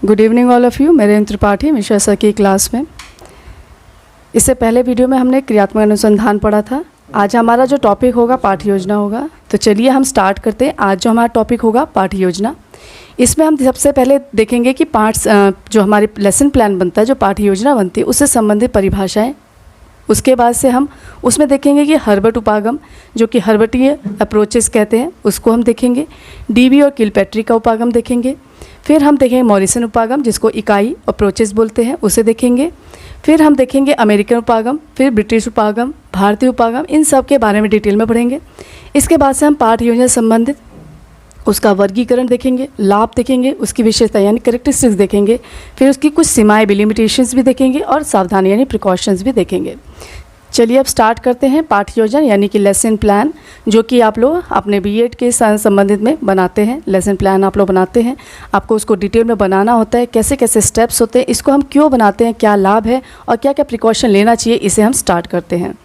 Good evening all of you. मेरे Tripathi Mishra sir की class में इससे पहले वीडियो में हमने क्रियात्मक अनुसंधान पढ़ा था। आज हमारा जो टॉपिक होगा पाठ्य योजना होगा। तो चलिए हम स्टार्ट करते हैं। आज जो हमारा टॉपिक होगा पाठ्य योजना, इसमें हम सबसे पहले देखेंगे कि पार्ट्स जो हमारे लेसन प्लान बनता है, जो पाठ्य योजना बनती है, उससे संबंधित परिभाषाएँ। उसके बाद से हम उसमें देखेंगे कि हर्बर्ट उपागम, जो कि हर्बर्टीय अप्रोचेस कहते हैं, उसको हम देखेंगे। डीबी और किलपैट्री का उपागम देखेंगे। फिर हम देखेंगे मॉरिसन उपागम, जिसको इकाई अप्रोचेस बोलते हैं, उसे देखेंगे। फिर हम देखेंगे अमेरिकन उपागम, फिर ब्रिटिश उपागम, भारतीय उपागम, इन सब के बारे में डिटेल में पढ़ेंगे। इसके बाद से हम पाठ्य योजना से संबंधित उसका वर्गीकरण देखेंगे, लाभ देखेंगे, उसकी विशेषता यानी करेक्टरिस्टिक्स देखेंगे। फिर उसकी कुछ सीमाएँ भी, लिमिटेशंस भी देखेंगे और सावधानी यानी प्रिकॉशंस भी देखेंगे। चलिए अब स्टार्ट करते हैं पाठ्य योजना यानी कि लेसन प्लान, जो कि आप लोग अपने बीएड के संबंधित में बनाते हैं। लेसन प्लान आप लोग बनाते हैं, आपको उसको डिटेल में बनाना होता है, कैसे कैसे स्टेप्स होते हैं, इसको हम क्यों बनाते हैं, क्या लाभ है और क्या क्या प्रिकॉशन लेना चाहिए, इसे हम स्टार्ट करते हैं।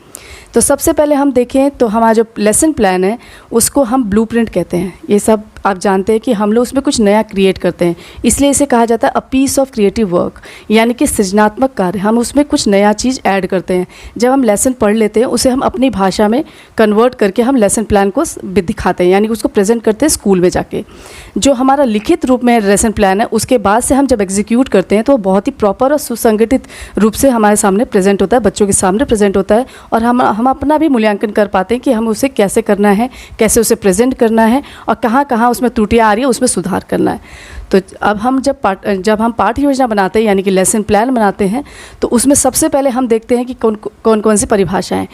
तो सबसे पहले हम देखें तो हमारा जो लेसन प्लान है उसको हम ब्लूप्रिंट कहते हैं। ये सब आप जानते हैं कि हम लोग उसमें कुछ नया क्रिएट करते हैं, इसलिए इसे कहा जाता है a piece of creative work, यानी कि सृजनात्मक कार्य। हम उसमें कुछ नया चीज़ ऐड करते हैं। जब हम लेसन पढ़ लेते हैं उसे हम अपनी भाषा में कन्वर्ट करके हम लेसन प्लान को दिखाते हैं, यानी कि उसको प्रेजेंट करते हैं स्कूल में जाके। जो हमारा लिखित रूप में लेसन प्लान है, उसके बाद से हम जब एग्जीक्यूट करते हैं तो वो बहुत ही प्रॉपर और सुसंगठित रूप से हमारे सामने प्रेजेंट होता है, बच्चों के सामने प्रेजेंट होता है। और हम अपना भी मूल्यांकन कर पाते हैं कि हम उसे कैसे करना है, कैसे उसे प्रेजेंट करना है और कहाँ कहाँ उसमें त्रुटियाँ आ रही है, उसमें सुधार करना है। तो अब हम जब हम पाठ्य योजना बनाते हैं यानी कि लेसन प्लान बनाते हैं, तो उसमें सबसे पहले हम देखते हैं कि कौन कौन सी परिभाषाएं।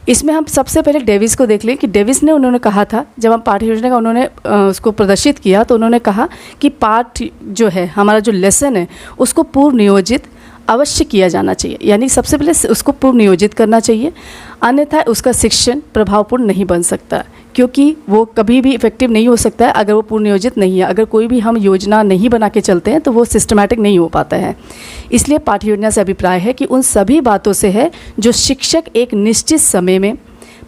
इसमें हम सबसे पहले डेविस को देख लें कि डेविस ने उन्होंने कहा था, जब हम पाठ्य योजना का उन्होंने उसको प्रदर्शित किया तो उन्होंने कहा कि पाठ जो है हमारा जो लेसन है उसको पूर्व नियोजित अवश्य किया जाना चाहिए, यानी सबसे पहले उसको पूर्व नियोजित करना चाहिए, अन्यथा उसका शिक्षण प्रभावपूर्ण नहीं बन सकता, क्योंकि वो कभी भी इफेक्टिव नहीं हो सकता है अगर वो पूर्व नियोजित नहीं है। अगर कोई भी हम योजना नहीं बना के चलते हैं तो वो सिस्टमैटिक नहीं हो पाता है। इसलिए पाठ्य योजना से अभिप्राय है कि उन सभी बातों से है जो शिक्षक एक निश्चित समय में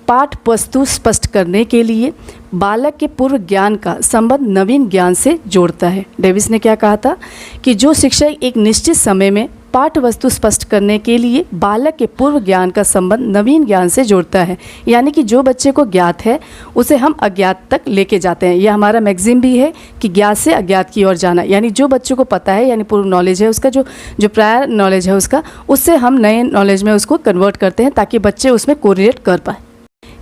पाठ वस्तु स्पष्ट करने के लिए बालक के पूर्व ज्ञान का संबंध नवीन ज्ञान से जोड़ता है। डेविस ने क्या कहा था कि जो शिक्षक एक निश्चित समय में पाठ वस्तु स्पष्ट करने के लिए बालक के पूर्व ज्ञान का संबंध नवीन ज्ञान से जोड़ता है, यानी कि जो बच्चे को ज्ञात है उसे हम अज्ञात तक लेके जाते हैं। यह हमारा मैगजीम भी है कि ज्ञात से अज्ञात की ओर जाना, यानी जो बच्चों को पता है यानी पूर्व नॉलेज है उसका, जो प्रायर नॉलेज है उसका, उससे हम नए नॉलेज में उसको कन्वर्ट करते हैं ताकि बच्चे उसमें कोरिलेट कर पाए।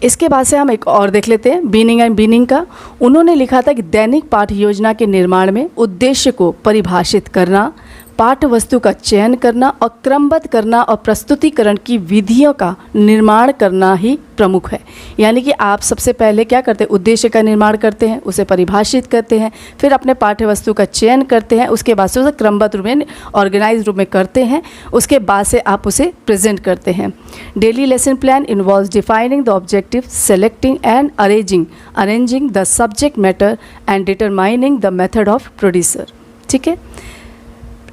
इसके बाद से हम एक और देख लेते हैं बीनिंग एंड बीनिंग का। उन्होंने लिखा था कि दैनिक पाठ्य योजना के निर्माण में उद्देश्य को परिभाषित करना, पाठ्य वस्तु का चयन करना और क्रमबद्ध करना और प्रस्तुतिकरण की विधियों का निर्माण करना ही प्रमुख है। यानी कि आप सबसे पहले क्या करते हैं, उद्देश्य का निर्माण करते हैं, उसे परिभाषित करते हैं, फिर अपने पाठ्य वस्तु का चयन करते हैं, उसके बाद से उसे क्रमबद्ध रूप में ऑर्गेनाइज रूप में करते हैं, उसके बाद से आप उसे प्रेजेंट करते हैं। Daily lesson plan involves defining the objective, selecting and arranging the subject matter and determining the method of producer. ठीक है,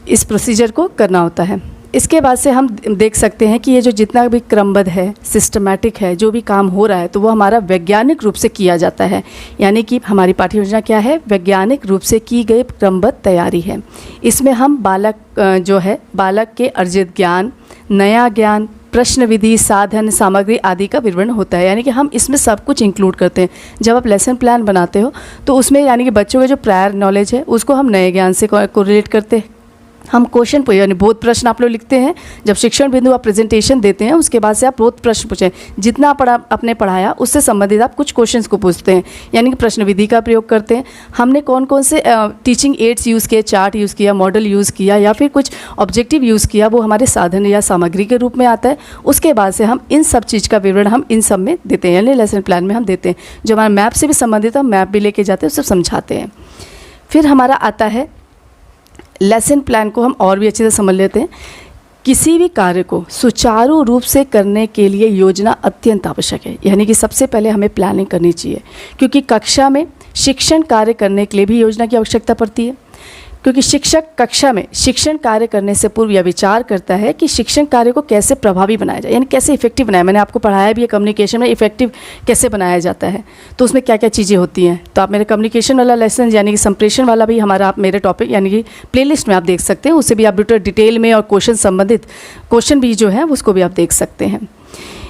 इस प्रोसीजर को करना होता है। इसके बाद से हम देख सकते हैं कि ये जो जितना भी क्रमबद्ध है, सिस्टमैटिक है, जो भी काम हो रहा है, तो वो हमारा वैज्ञानिक रूप से किया जाता है। यानी कि हमारी पाठ्य योजना क्या है, वैज्ञानिक रूप से की गई क्रमबद्ध तैयारी है। इसमें हम बालक के अर्जित ज्ञान, नया ज्ञान, प्रश्न विधि, साधन, सामग्री आदि का विवरण होता है। यानी कि हम इसमें सब कुछ इंक्लूड करते हैं। जब आप लेसन प्लान बनाते हो तो उसमें यानी कि बच्चों का जो प्रायर नॉलेज है उसको हम नए ज्ञान से कोरिलेट करते हैं। हम क्वेश्चन यानी बोध प्रश्न आप लोग लिखते हैं, जब शिक्षण बिंदु आप प्रेजेंटेशन देते हैं उसके बाद से आप बोध प्रश्न पूछें, जितना आपने पढ़ाया उससे संबंधित आप कुछ क्वेश्चंस को पूछते हैं, यानी कि प्रश्न विधि का प्रयोग करते हैं। हमने कौन कौन से टीचिंग एड्स यूज़ किए, चार्ट यूज़ किया, मॉडल यूज़ किया या फिर कुछ ऑब्जेक्टिव यूज़ किया, वो हमारे साधन या सामग्री के रूप में आता है। उसके बाद से हम इन सब चीज़ का विवरण हम इन सब में देते हैं, यानी लेसन प्लान में हम देते हैं। जो हमारा मैप से भी संबंधित है, मैप भी लेके जाते हैं, उससे समझाते हैं। फिर हमारा आता है लेसन प्लान को हम और भी अच्छे से समझ लेते हैं। किसी भी कार्य को सुचारू रूप से करने के लिए योजना अत्यंत आवश्यक है, यानी कि सबसे पहले हमें प्लानिंग करनी चाहिए, क्योंकि कक्षा में शिक्षण कार्य करने के लिए भी योजना की आवश्यकता पड़ती है। क्योंकि शिक्षक कक्षा में शिक्षण कार्य करने से पूर्व यह विचार करता है कि शिक्षण कार्य को कैसे प्रभावी बनाया जाए, यानी कैसे इफेक्टिव बनाया। मैंने आपको पढ़ाया भी है कम्युनिकेशन में इफेक्टिव कैसे बनाया जाता है, तो उसमें क्या क्या चीज़ें होती हैं। तो आप मेरे कम्युनिकेशन वाला लेसन यानी कि संप्रेषण वाला भी हमारा आप मेरे टॉपिक यानी कि प्लेलिस्ट में आप देख सकते हैं, उससे भी आप डिटेल में और क्वेश्चन संबंधित क्वेश्चन भी जो है उसको भी आप देख सकते हैं।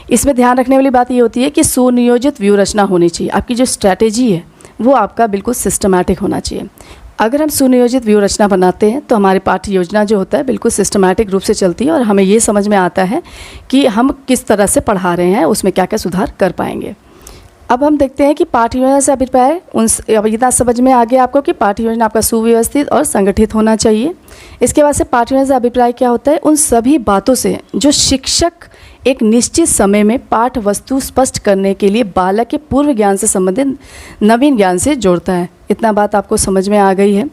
इसमें ध्यान रखने वाली बात ये होती है कि सुनियोजित व्यू रचना होनी चाहिए। आपकी जो स्ट्रैटेजी है वो आपका बिल्कुल सिस्टमैटिक होना चाहिए। अगर हम सुनियोजित व्यू रचना बनाते हैं तो हमारी पाठ्य योजना जो होता है बिल्कुल सिस्टमैटिक रूप से चलती है और हमें ये समझ में आता है कि हम किस तरह से पढ़ा रहे हैं, उसमें क्या क्या सुधार कर पाएंगे। अब हम देखते हैं कि पाठ्य योजना से अभिप्राय अब इतना समझ में आ गया आपको कि पाठ्य योजना आपका सुव्यवस्थित और संगठित होना चाहिए। इसके बाद से पाठ्य योजना से अभिप्राय क्या होता है, उन सभी बातों से जो शिक्षक एक निश्चित समय में पाठ वस्तु स्पष्ट करने के लिए बालक के पूर्व ज्ञान से संबंधित नवीन ज्ञान से जोड़ता है। इतना बात आपको समझ में आ गई है।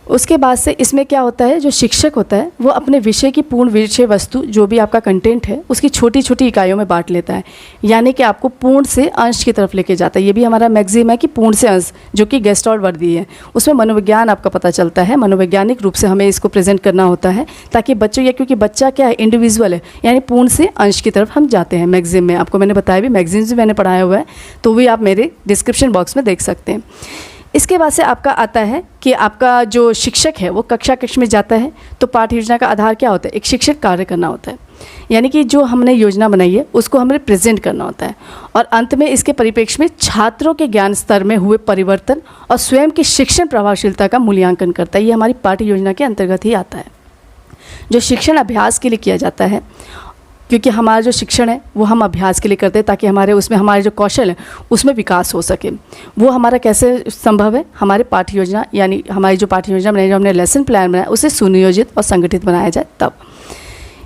उसके बाद से इसमें क्या होता है, जो शिक्षक होता है वो अपने विषय की पूर्ण विषय वस्तु जो भी आपका कंटेंट है उसकी छोटी छोटी इकाइयों में बांट लेता है, यानी कि आपको पूर्ण से अंश की तरफ लेके जाता है। ये भी हमारा मैक्सिम है कि पूर्ण से अंश, जो कि गेस्टॉल वर्दी है। उसमें मनोविज्ञान आपका पता चलता है, मनोवैज्ञानिक रूप से हमें इसको प्रेजेंट करना होता है ताकि बच्चों या क्योंकि बच्चा क्या है इंडिविजुअल है, यानी पूर्ण से अंश की तरफ हम जाते हैं मैक्सिम में। आपको मैंने बताया भी मैक्सिम्स भी मैंने पढ़ाया हुआ है, तो भी आप मेरे डिस्क्रिप्शन बॉक्स में देख सकते हैं। इसके बाद से आपका आता है कि आपका जो शिक्षक है वो कक्ष में जाता है, तो पाठ्य योजना का आधार क्या होता है, एक शिक्षक कार्य करना होता है, यानी कि जो हमने योजना बनाई है उसको हमें प्रेजेंट करना होता है और अंत में इसके परिप्रेक्ष्य में छात्रों के ज्ञान स्तर में हुए परिवर्तन और स्वयं की शिक्षण प्रभावशीलता का मूल्यांकन करता है। ये हमारी पाठ्य योजना के अंतर्गत ही आता है, जो शिक्षण अभ्यास के लिए किया जाता है, क्योंकि हमारा जो शिक्षण है वो हम अभ्यास के लिए करते हैं ताकि हमारे उसमें हमारे जो कौशल है उसमें विकास हो सके। वो हमारा कैसे संभव है, हमारे पाठ्य योजना यानी हमारी जो पाठ्य योजना बनाई, जो हमने लेसन प्लान बनाया उसे सुनियोजित और संगठित बनाया जाए तब।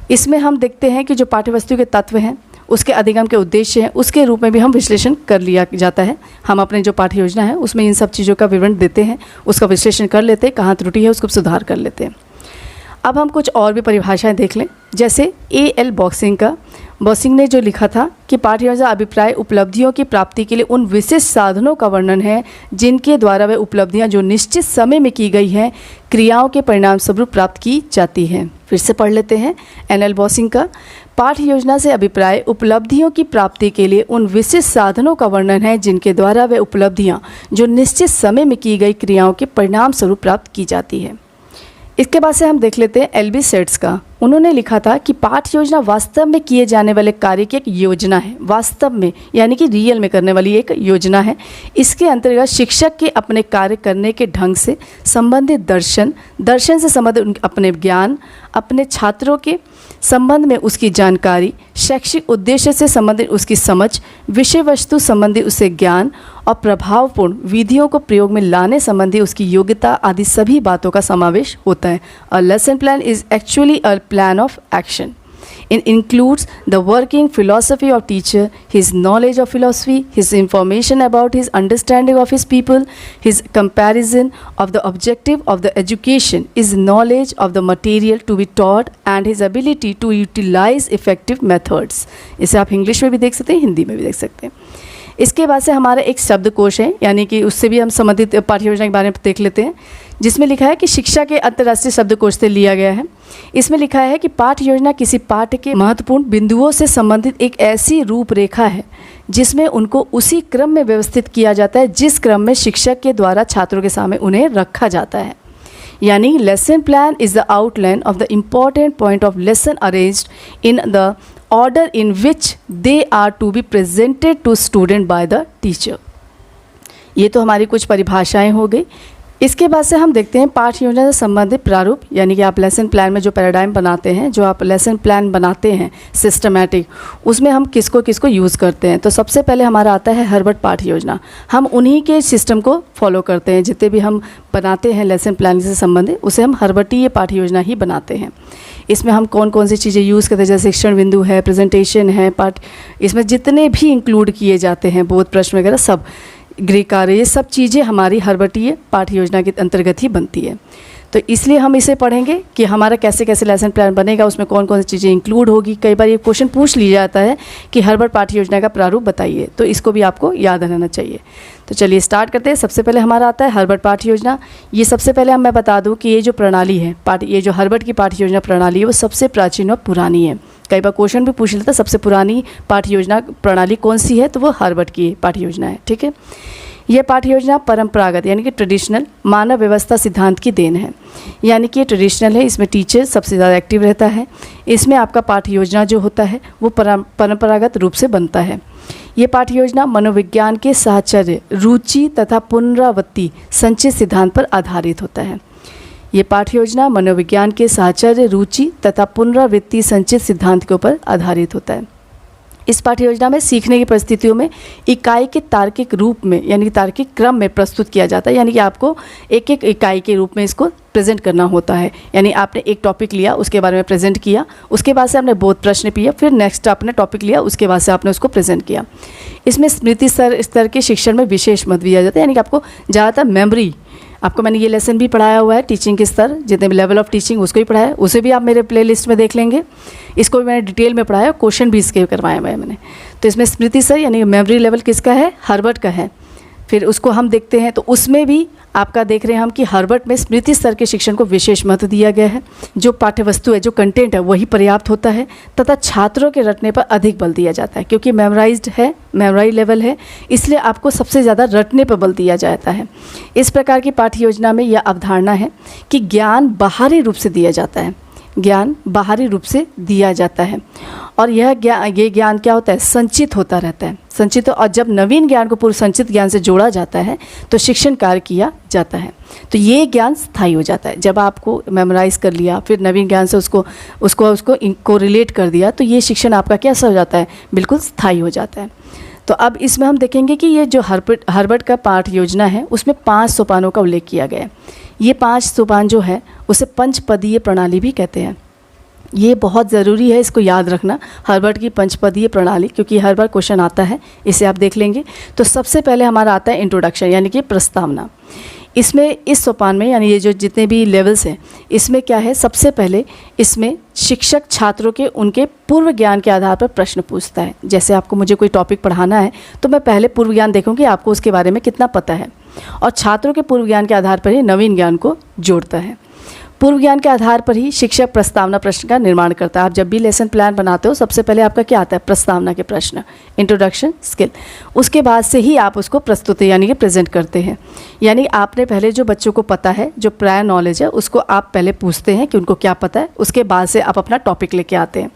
इसमें हम देखते हैं कि जो पाठ्यवस्तु के तत्व हैं उसके अधिगम के उद्देश्य हैं उसके रूप में भी हम विश्लेषण कर लिया जाता है। हम अपने जो पाठ्य योजना है उसमें इन सब चीज़ों का विवरण देते हैं, उसका विश्लेषण कर लेते हैं, कहाँ त्रुटि है उसको सुधार कर लेते हैं। अब हम कुछ और भी परिभाषाएं देख लें, जैसे A.L. बॉक्सिंग ने जो लिखा था कि पाठ्य योजना अभिप्राय उपलब्धियों की प्राप्ति के लिए उन विशेष साधनों का वर्णन है जिनके द्वारा वे उपलब्धियां जो निश्चित समय में की गई हैं क्रियाओं के परिणाम स्वरूप प्राप्त की जाती हैं। फिर से पढ़ लेते हैं N.L. बॉक्सिंग का। पाठ्य योजना से अभिप्राय उपलब्धियों की प्राप्ति के लिए उन विशेष साधनों का वर्णन है जिनके द्वारा वे उपलब्धियां जो निश्चित समय में की गई क्रियाओं के परिणाम स्वरूप प्राप्त की जाती है। इसके बाद से हम देख लेते हैं L.B. सेट्स का। उन्होंने लिखा था कि पाठ्य योजना वास्तव में किए जाने वाले कार्य की एक योजना है, वास्तव में यानी कि रियल में करने वाली एक योजना है। इसके अंतर्गत शिक्षक के अपने कार्य करने के ढंग से संबंधित दर्शन से संबंधित अपने ज्ञान, अपने छात्रों के संबंध में उसकी जानकारी, शैक्षिक उद्देश्य से संबंधित उसकी समझ, विषय वस्तु संबंधी उसे ज्ञान और प्रभावपूर्ण विधियों को प्रयोग में लाने संबंधी उसकी योग्यता आदि सभी बातों का समावेश होता है। A lesson plan is actually a plan of action. It includes the working philosophy of teacher, his knowledge of philosophy, his information about his understanding of his people, his comparison of the objective of the education, his knowledge of the material to be taught and his ability to utilize effective methods. इसे आप English में भी देख सकते हैं, हिंदी में भी देख सकते हैं। इसके बाद से हमारा एक शब्दकोश है, यानी कि उससे भी हम संबंधित पाठ्य योजना के बारे में देख लेते हैं, जिसमें लिखा है कि शिक्षा के अंतर्राष्ट्रीय शब्दकोश से लिया गया है। इसमें लिखा है कि पाठ्य योजना किसी पाठ के महत्वपूर्ण बिंदुओं से संबंधित एक ऐसी रूपरेखा है जिसमें उनको उसी क्रम में व्यवस्थित किया जाता है जिस क्रम में शिक्षक के द्वारा छात्रों के सामने उन्हें रखा जाता है। यानी lesson plan is the outline of the important point of lesson arranged in the order in which they are to be presented to student by the teacher. ये तो हमारी कुछ परिभाषाएं हो गई। इसके बाद से हम देखते हैं पाठ्य योजना से संबंधित प्रारूप, यानी कि आप लेसन प्लान में जो पैराडाइम बनाते हैं, जो आप लेसन प्लान बनाते हैं सिस्टमैटिक, उसमें हम किसको किसको यूज़ करते हैं। तो सबसे पहले हमारा आता है हर्बर्ट पाठ्य योजना। हम उन्हीं के सिस्टम को फॉलो करते हैं, जितने भी हम बनाते हैं लेसन प्लान से संबंधित उसे हम हर्बर्टीय पाठ्य योजना ही बनाते हैं। इसमें हम कौन कौन सी चीज़ें यूज़ करते हैं, जैसे शिक्षण बिंदु है, प्रेजेंटेशन है, पाठ, इसमें जितने भी इंक्लूड किए जाते हैं बोध प्रश्न वगैरह सब, गृह कार्य, ये सब चीज़ें हमारी हर्बर्टीय पाठ्य योजना के अंतर्गत ही बनती है। तो इसलिए हम इसे पढ़ेंगे कि हमारा कैसे कैसे लेसन प्लान बनेगा, उसमें कौन कौन सी चीज़ें इंक्लूड होगी। कई बार ये क्वेश्चन पूछ लिया जाता है कि हर्बर्ट पाठ्य योजना का प्रारूप बताइए, तो इसको भी आपको याद रहना चाहिए। तो चलिए स्टार्ट करते हैं। सबसे पहले हमारा आता है हर्बर्ट पाठ्य योजना। ये सबसे पहले मैं बता दूं कि ये जो प्रणाली है ये जो हर्बर्ट की पाठ्य योजना प्रणाली है वो सबसे प्राचीन और पुरानी है। कई बार क्वेश्चन भी पूछ लेता है सबसे पुरानी पाठ्य योजना प्रणाली कौन सी है, तो वो हर्बर्ट की पाठ्य योजना है। ठीक है, यह पाठ्य योजना परंपरागत यानी कि ट्रेडिशनल मानव व्यवस्था सिद्धांत की देन है। यानी कि ये ट्रेडिशनल है, इसमें टीचर सबसे ज़्यादा एक्टिव रहता है। इसमें आपका पाठ्य योजना जो होता है वो परंपरागत रूप से बनता है। ये पाठ्य योजना मनोविज्ञान के साहचर्य, रुचि तथा पुनरावृत्ति संचित सिद्धांत पर आधारित होता है। ये पाठ्य योजना मनोविज्ञान के साहचर्य, रुचि तथा पुनरावृत्ति संचित सिद्धांत के ऊपर आधारित होता है। इस पाठ्य योजना में सीखने की परिस्थितियों में इकाई के तार्किक रूप में यानी कि तार्किक क्रम में प्रस्तुत किया जाता है। यानी कि आपको एक एक इकाई के रूप में इसको प्रेजेंट करना होता है। यानी आपने एक टॉपिक लिया, उसके बारे में प्रेजेंट किया, उसके बाद से आपने बोध प्रश्न किया, फिर नेक्स्ट आपने टॉपिक लिया, उसके बाद से आपने उसको प्रेजेंट किया। इसमें स्मृति स्तर के शिक्षण में विशेष महत्व दिया जाता है। यानी कि आपको ज़्यादातर मेमोरी, आपको मैंने ये लेसन भी पढ़ाया हुआ है, टीचिंग के स्तर जितने भी लेवल ऑफ टीचिंग उसको ही पढ़ाया है, उसे भी आप मेरे प्लेलिस्ट में देख लेंगे। इसको भी मैंने डिटेल में पढ़ाया, क्वेश्चन भी इसके करवाए हुए हैं मैंने। तो इसमें स्मृति स्तर यानी मेमोरी लेवल किसका है, हर्बर्ट का है। फिर उसको हम देखते हैं तो उसमें भी आपका देख रहे हैं हम कि हर्बर्ट में स्मृति स्तर के शिक्षण को विशेष महत्व दिया गया है। जो पाठ्य वस्तु है, जो कंटेंट है वही पर्याप्त होता है तथा छात्रों के रटने पर अधिक बल दिया जाता है। क्योंकि मेमोराइज्ड है, मेमोराइज लेवल है, इसलिए आपको सबसे ज़्यादा रटने पर बल दिया जाता है। इस प्रकार की पाठ्य योजना में यह अवधारणा है कि ज्ञान बाहरी रूप से दिया जाता है, ज्ञान बाहरी रूप से दिया जाता है और ये ज्ञान क्या होता है, संचित होता रहता है, संचित। और जब नवीन ज्ञान को पूर्व संचित ज्ञान से जोड़ा जाता है तो शिक्षण कार्य किया जाता है। तो ये ज्ञान स्थायी हो जाता है। जब आपको मेमोराइज कर लिया, फिर नवीन ज्ञान से उसको रिलेट कर दिया, तो ये शिक्षण आपका कैसा हो जाता है, बिल्कुल स्थायी हो जाता है। तो अब इसमें हम देखेंगे कि ये जो हर्बर्ट का पाठ्य योजना है उसमें 5 सोपानों का उल्लेख किया गया है। ये 5 सोपान जो है उसे पंचपदीय प्रणाली भी कहते हैं। ये बहुत ज़रूरी है, इसको याद रखना, हर्बर्ट की पंचपदीय प्रणाली, क्योंकि हर बार क्वेश्चन आता है, इसे आप देख लेंगे। तो सबसे पहले हमारा आता है इंट्रोडक्शन यानी कि प्रस्तावना। इसमें इस सोपान में यानी ये जो जितने भी लेवल्स हैं इसमें क्या है, सबसे पहले इसमें शिक्षक छात्रों के उनके पूर्व ज्ञान के आधार पर प्रश्न पूछता है। जैसे आपको मुझे कोई टॉपिक पढ़ाना है तो मैं पहले पूर्व ज्ञान देखूंगी आपको उसके बारे में कितना पता है, और छात्रों के पूर्व ज्ञान के आधार पर ही नवीन ज्ञान को जोड़ता है। पूर्व ज्ञान के आधार पर ही शिक्षक प्रस्तावना प्रश्न का निर्माण करता है। आप जब भी लेसन प्लान बनाते हो सबसे पहले आपका क्या आता है, प्रस्तावना के प्रश्न, इंट्रोडक्शन स्किल। उसके बाद से ही आप उसको प्रस्तुत यानी कि प्रेजेंट करते हैं। यानी आपने पहले जो बच्चों को पता है, जो प्रायर नॉलेज है, उसको आप पहले पूछते हैं कि उनको क्या पता है, उसके बाद से आप अपना टॉपिक लेके आते हैं।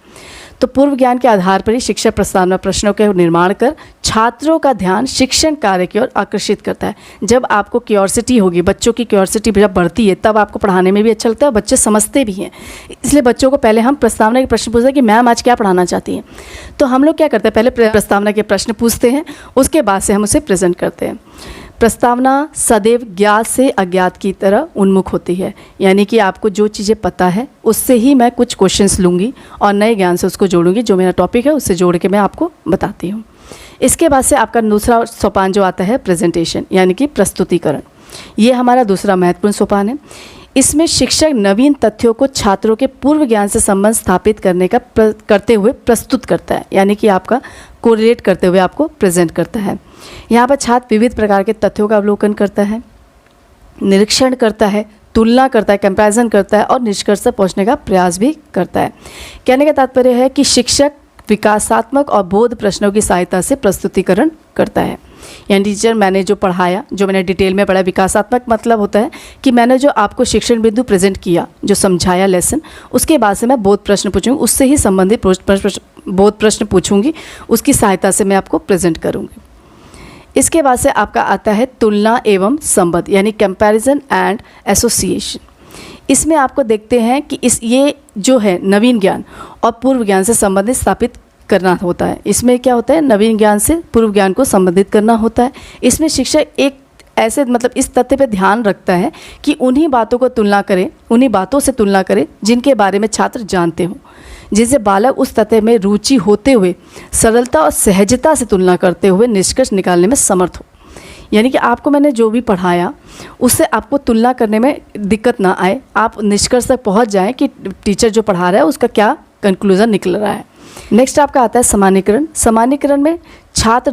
तो पूर्व ज्ञान के आधार पर ही शिक्षक प्रस्तावना प्रश्नों के निर्माण कर छात्रों का ध्यान शिक्षण कार्य की ओर आकर्षित करता है। जब आपको क्यूरियोसिटी होगी, बच्चों की क्यूरियोसिटी जब बढ़ती है तब आपको पढ़ाने में भी अच्छा लगता है, बच्चे समझते भी हैं। इसलिए बच्चों को पहले हम प्रस्तावना के प्रश्न पूछते हैं कि मैम आज क्या पढ़ाना चाहती हैं। तो हम लोग क्या करते हैं, पहले प्रस्तावना के प्रश्न पूछते हैं, उसके बाद से हम उसे प्रेजेंट करते हैं। प्रस्तावना सदैव ज्ञात से अज्ञात की तरह उन्मुख होती है। यानी कि आपको जो चीज़ें पता है उससे ही मैं कुछ क्वेश्चंस लूँगी और नए ज्ञान से उसको जोड़ूंगी, जो मेरा टॉपिक है उससे जोड़ के मैं आपको बताती हूँ। इसके बाद से आपका दूसरा सोपान जो आता है प्रेजेंटेशन यानी कि प्रस्तुतिकरण। ये हमारा दूसरा महत्वपूर्ण सोपान है। इसमें शिक्षक नवीन तथ्यों को छात्रों के पूर्व ज्ञान से संबंध स्थापित करते हुए प्रस्तुत करता है। यानी कि आपका कोरिलेट करते हुए आपको प्रेजेंट करता है। यहाँ पर छात्र विविध प्रकार के तथ्यों का अवलोकन करता है, निरीक्षण करता है, तुलना करता है, कंपैरिजन करता है और निष्कर्ष पर पहुँचने का प्रयास भी करता है। कहने का तात्पर्य है कि शिक्षक विकासात्मक और बोध प्रश्नों की सहायता से प्रस्तुतिकरण करता है। यानी टीचर मैंने जो पढ़ाया, जो मैंने डिटेल में पढ़ा, विकासात्मक मतलब होता है कि मैंने जो आपको शिक्षण बिंदु प्रेजेंट किया, जो समझाया लेसन, उसके बाद से मैं बोध प्रश्न पूछूंगी, उससे ही संबंधित बोध प्रश्न पूछूंगी, उसकी सहायता से मैं आपको प्रेजेंट करूंगी। इसके बाद से आपका आता है तुलना एवं संबंध यानी कंपैरिजन एंड एसोसिएशन। इसमें आपको देखते हैं कि ये जो है नवीन ज्ञान और पूर्व ज्ञान से संबंधित स्थापित करना होता है। इसमें क्या होता है, नवीन ज्ञान से पूर्व ज्ञान को संबंधित करना होता है। इसमें शिक्षक एक ऐसे इस तथ्य पे ध्यान रखता है कि उन्हीं बातों को तुलना करें, उन्हीं बातों से तुलना करें जिनके बारे में छात्र जानते हों, जिससे बालक उस तथ्य में रुचि होते हुए सरलता और सहजता से तुलना करते हुए निष्कर्ष निकालने में समर्थ हो। यानी कि आपको मैंने जो भी पढ़ाया उससे आपको तुलना करने में दिक्कत ना आए, आप निष्कर्ष तक पहुंच जाएं कि टीचर जो पढ़ा रहा है उसका क्या कंक्लूज़न निकल रहा है। नेक्स्ट आपका आता है सामान्यीकरण। सामान्यीकरण में छात्र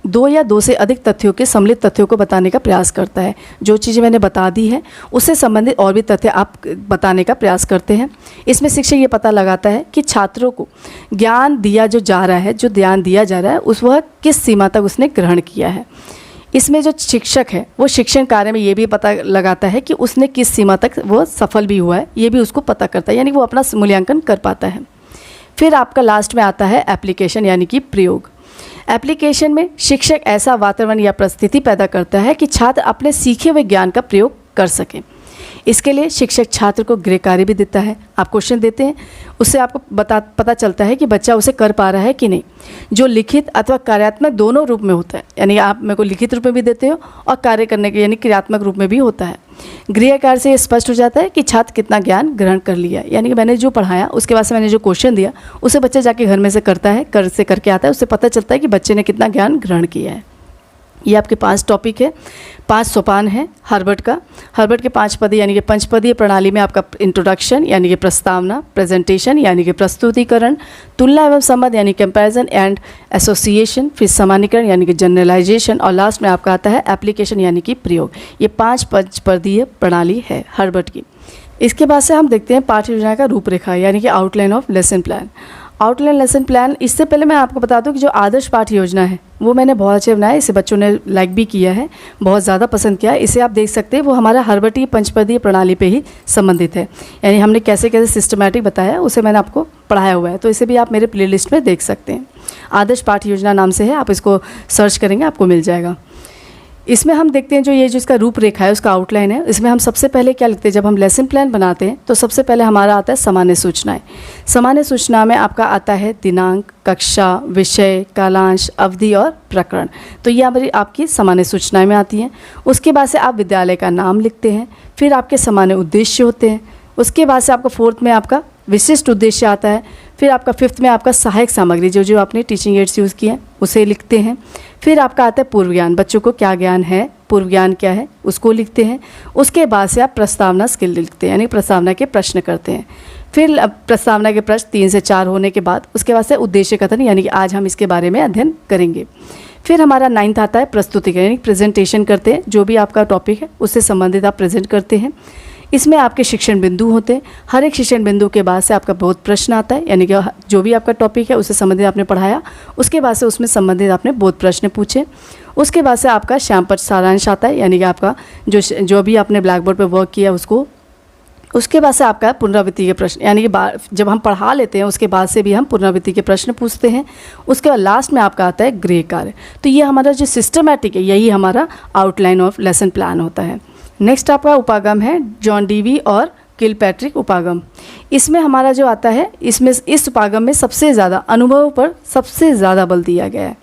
दो या दो से अधिक तथ्यों के सम्मिलित तथ्यों को बताने का प्रयास करता है। जो चीज़ें मैंने बता दी है उससे संबंधित और भी तथ्य आप बताने का प्रयास करते हैं। इसमें शिक्षक ये पता लगाता है कि छात्रों को ज्ञान दिया जो जा रहा है, जो ध्यान दिया जा रहा है उस वह किस सीमा तक उसने ग्रहण किया है। इसमें जो शिक्षक है वो शिक्षण कार्य में ये भी पता लगाता है कि उसने किस सीमा तक वो सफल भी हुआ है, ये भी उसको पता करता है, यानी वो अपना मूल्यांकन कर पाता है। फिर आपका लास्ट में आता है एप्लीकेशन यानी कि प्रयोग। एप्लीकेशन में शिक्षक ऐसा वातावरण या परिस्थिति पैदा करता है कि छात्र अपने सीखे हुए ज्ञान का प्रयोग कर सकें। इसके लिए शिक्षक छात्र को गृह कार्य भी देता है। आप क्वेश्चन देते हैं, उससे आपको पता चलता है कि बच्चा उसे कर पा रहा है कि नहीं, जो लिखित अथवा कार्यात्मक दोनों रूप में होता है। यानी आप मेरे को लिखित रूप में भी देते हो और कार्य करने के यानी क्रियात्मक रूप में भी होता है। गृह कार्य से ये स्पष्ट हो जाता है कि छात्र कितना ज्ञान ग्रहण कर लिया, यानी कि मैंने जो पढ़ाया उसके बाद से मैंने जो क्वेश्चन दिया उसे बच्चा जाके घर में से करता है, करके आता है, उससे पता चलता है कि बच्चे ने कितना ज्ञान ग्रहण किया है। ये आपके 5 टॉपिक है, 5 सोपान है हर्बर्ट का। हर्बर्ट के 5 पदी यानी कि पंचपदीय प्रणाली में आपका इंट्रोडक्शन यानी कि प्रस्तावना, प्रेजेंटेशन यानी कि प्रस्तुतिकरण, तुलना एवं संबंध यानी कंपैरिजन एंड एसोसिएशन, फिर सामान्यीकरण यानी कि जनरलाइजेशन और लास्ट में आपका आता है एप्लीकेशन यानी कि प्रयोग। ये 5 पंचपदीय प्रणाली है हर्बर्ट की। इसके बाद से हम देखते हैं पाठ्य योजना का रूपरेखा यानी कि outline of lesson plan. Outline lesson plan, इससे पहले मैं आपको बता दूं कि जो आदर्श पाठ्य योजना है वो मैंने बहुत अच्छे बनाया, इसे बच्चों ने लाइक भी किया है, बहुत ज़्यादा पसंद किया है। इसे आप देख सकते हैं, वो हमारा हर्बर्ट पंचपदीय प्रणाली पे ही संबंधित है, यानी हमने कैसे कैसे सिस्टमैटिक बताया उसे मैंने आपको पढ़ाया हुआ है। तो इसे भी आप मेरे प्लेलिस्ट में देख सकते हैं। आदर्श पाठ्य योजना नाम से है, आप इसको सर्च करेंगे आपको मिल जाएगा। इसमें हम देखते हैं जो ये जो इसका रूपरेखा है उसका आउटलाइन है। इसमें हम सबसे पहले क्या लिखते हैं, जब हम लेसन प्लान बनाते हैं तो सबसे पहले हमारा आता है सामान्य सूचनाएं। सामान्य सूचना में आपका आता है दिनांक, कक्षा, विषय, कालांश, अवधि और प्रकरण। तो ये हमारी आपकी सामान्य सूचनाएं में आती हैं। उसके बाद से आप विद्यालय का नाम लिखते हैं, फिर आपके सामान्य उद्देश्य होते हैं। उसके बाद से आपका 4th में आपका विशिष्ट उद्देश्य आता है। फिर आपका 5th में आपका सहायक सामग्री जो आपने टीचिंग एड्स यूज़ किए हैं उसे लिखते हैं। फिर आपका आता है पूर्व ज्ञान, बच्चों को क्या ज्ञान है, पूर्व ज्ञान क्या है उसको लिखते हैं। उसके बाद से आप प्रस्तावना स्किल लिखते हैं, यानी प्रस्तावना के प्रश्न करते हैं। फिर प्रस्तावना के प्रश्न 3 से 4 होने के बाद उसके बाद से उद्देश्य कथन, यानी कि आज हम इसके बारे में अध्ययन करेंगे। फिर हमारा 9th आता है प्रस्तुतिकरण, यानी प्रेजेंटेशन करते हैं, जो भी आपका टॉपिक है उससे संबंधित आप प्रेजेंट करते हैं। इसमें आपके शिक्षण बिंदु होते हैं। हर एक शिक्षण बिंदु के बाद से आपका बोध प्रश्न आता है, यानी कि जो भी आपका टॉपिक है उससे संबंधित आपने पढ़ाया, उसके बाद से उसमें संबंधित आपने बोध प्रश्न पूछे। उसके बाद से आपका श्यामपट्ट सारांश आता है, यानी कि आपका जो भी आपने ब्लैक बोर्ड पर वर्क किया उसको। उसके बाद से आपका पुनरावृत्ति के प्रश्न, यानी कि जब हम पढ़ा लेते हैं उसके बाद से भी हम पुनरावृत्ति के प्रश्न पूछते हैं। उसके बाद लास्ट में आपका आता है गृह कार्य। तो ये हमारा जो सिस्टमैटिक है यही हमारा आउटलाइन ऑफ लेसन प्लान होता है। नेक्स्ट आपका उपागम है जॉन डीवी और किलपैट्रिक उपागम। इसमें हमारा जो आता है, इसमें इस उपागम में सबसे ज़्यादा अनुभव पर सबसे ज़्यादा बल दिया गया है,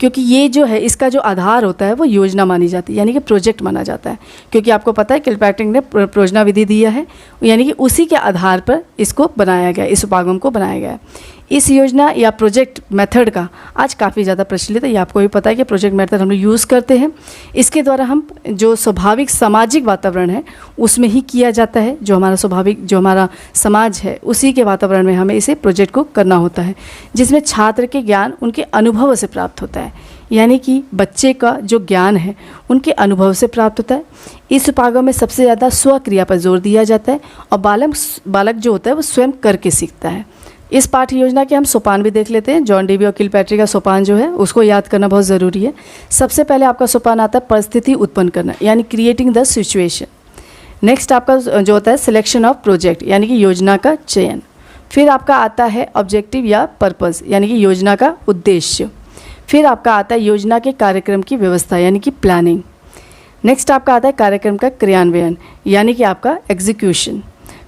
क्योंकि ये जो है इसका जो आधार होता है वो योजना मानी जाती है, यानी कि प्रोजेक्ट माना जाता है। क्योंकि आपको पता है किलपैट्रिक ने प्रोजना विधि दिया है, यानी कि उसी के आधार पर इसको बनाया गया, इस उपागम को बनाया गया है। इस योजना या प्रोजेक्ट मेथड का आज काफ़ी ज़्यादा प्रचलित है, ये आपको भी पता है कि प्रोजेक्ट मेथड हम लोग यूज़ करते हैं। इसके द्वारा हम जो स्वाभाविक सामाजिक वातावरण है उसमें ही किया जाता है, जो हमारा स्वाभाविक जो हमारा समाज है उसी के वातावरण में हमें इसे प्रोजेक्ट को करना होता है, जिसमें छात्र के ज्ञान उनके अनुभव से प्राप्त होता है, यानी कि बच्चे का जो ज्ञान है उनके अनुभव से प्राप्त होता है। इस उपागम में सबसे ज़्यादा स्वक्रिया पर जोर दिया जाता है और बालक जो होता है वो स्वयं करके सीखता है। इस पाठ्य योजना के हम सोपान भी देख लेते हैं। जॉन डीवी और किलपैट्रिक का सोपान जो है उसको याद करना बहुत ज़रूरी है। सबसे पहले आपका सोपान आता है परिस्थिति उत्पन्न करना, यानी क्रिएटिंग द सिचुएशन। नेक्स्ट आपका जो होता है सिलेक्शन ऑफ प्रोजेक्ट, यानी कि योजना का चयन। फिर आपका आता है ऑब्जेक्टिव या पर्पस, यानी कि योजना का उद्देश्य। फिर आपका आता है योजना के कार्यक्रम की व्यवस्था, यानी कि प्लानिंग। नेक्स्ट आपका आता है कार्यक्रम का क्रियान्वयन, यानी कि आपका एग्जीक्यूशन।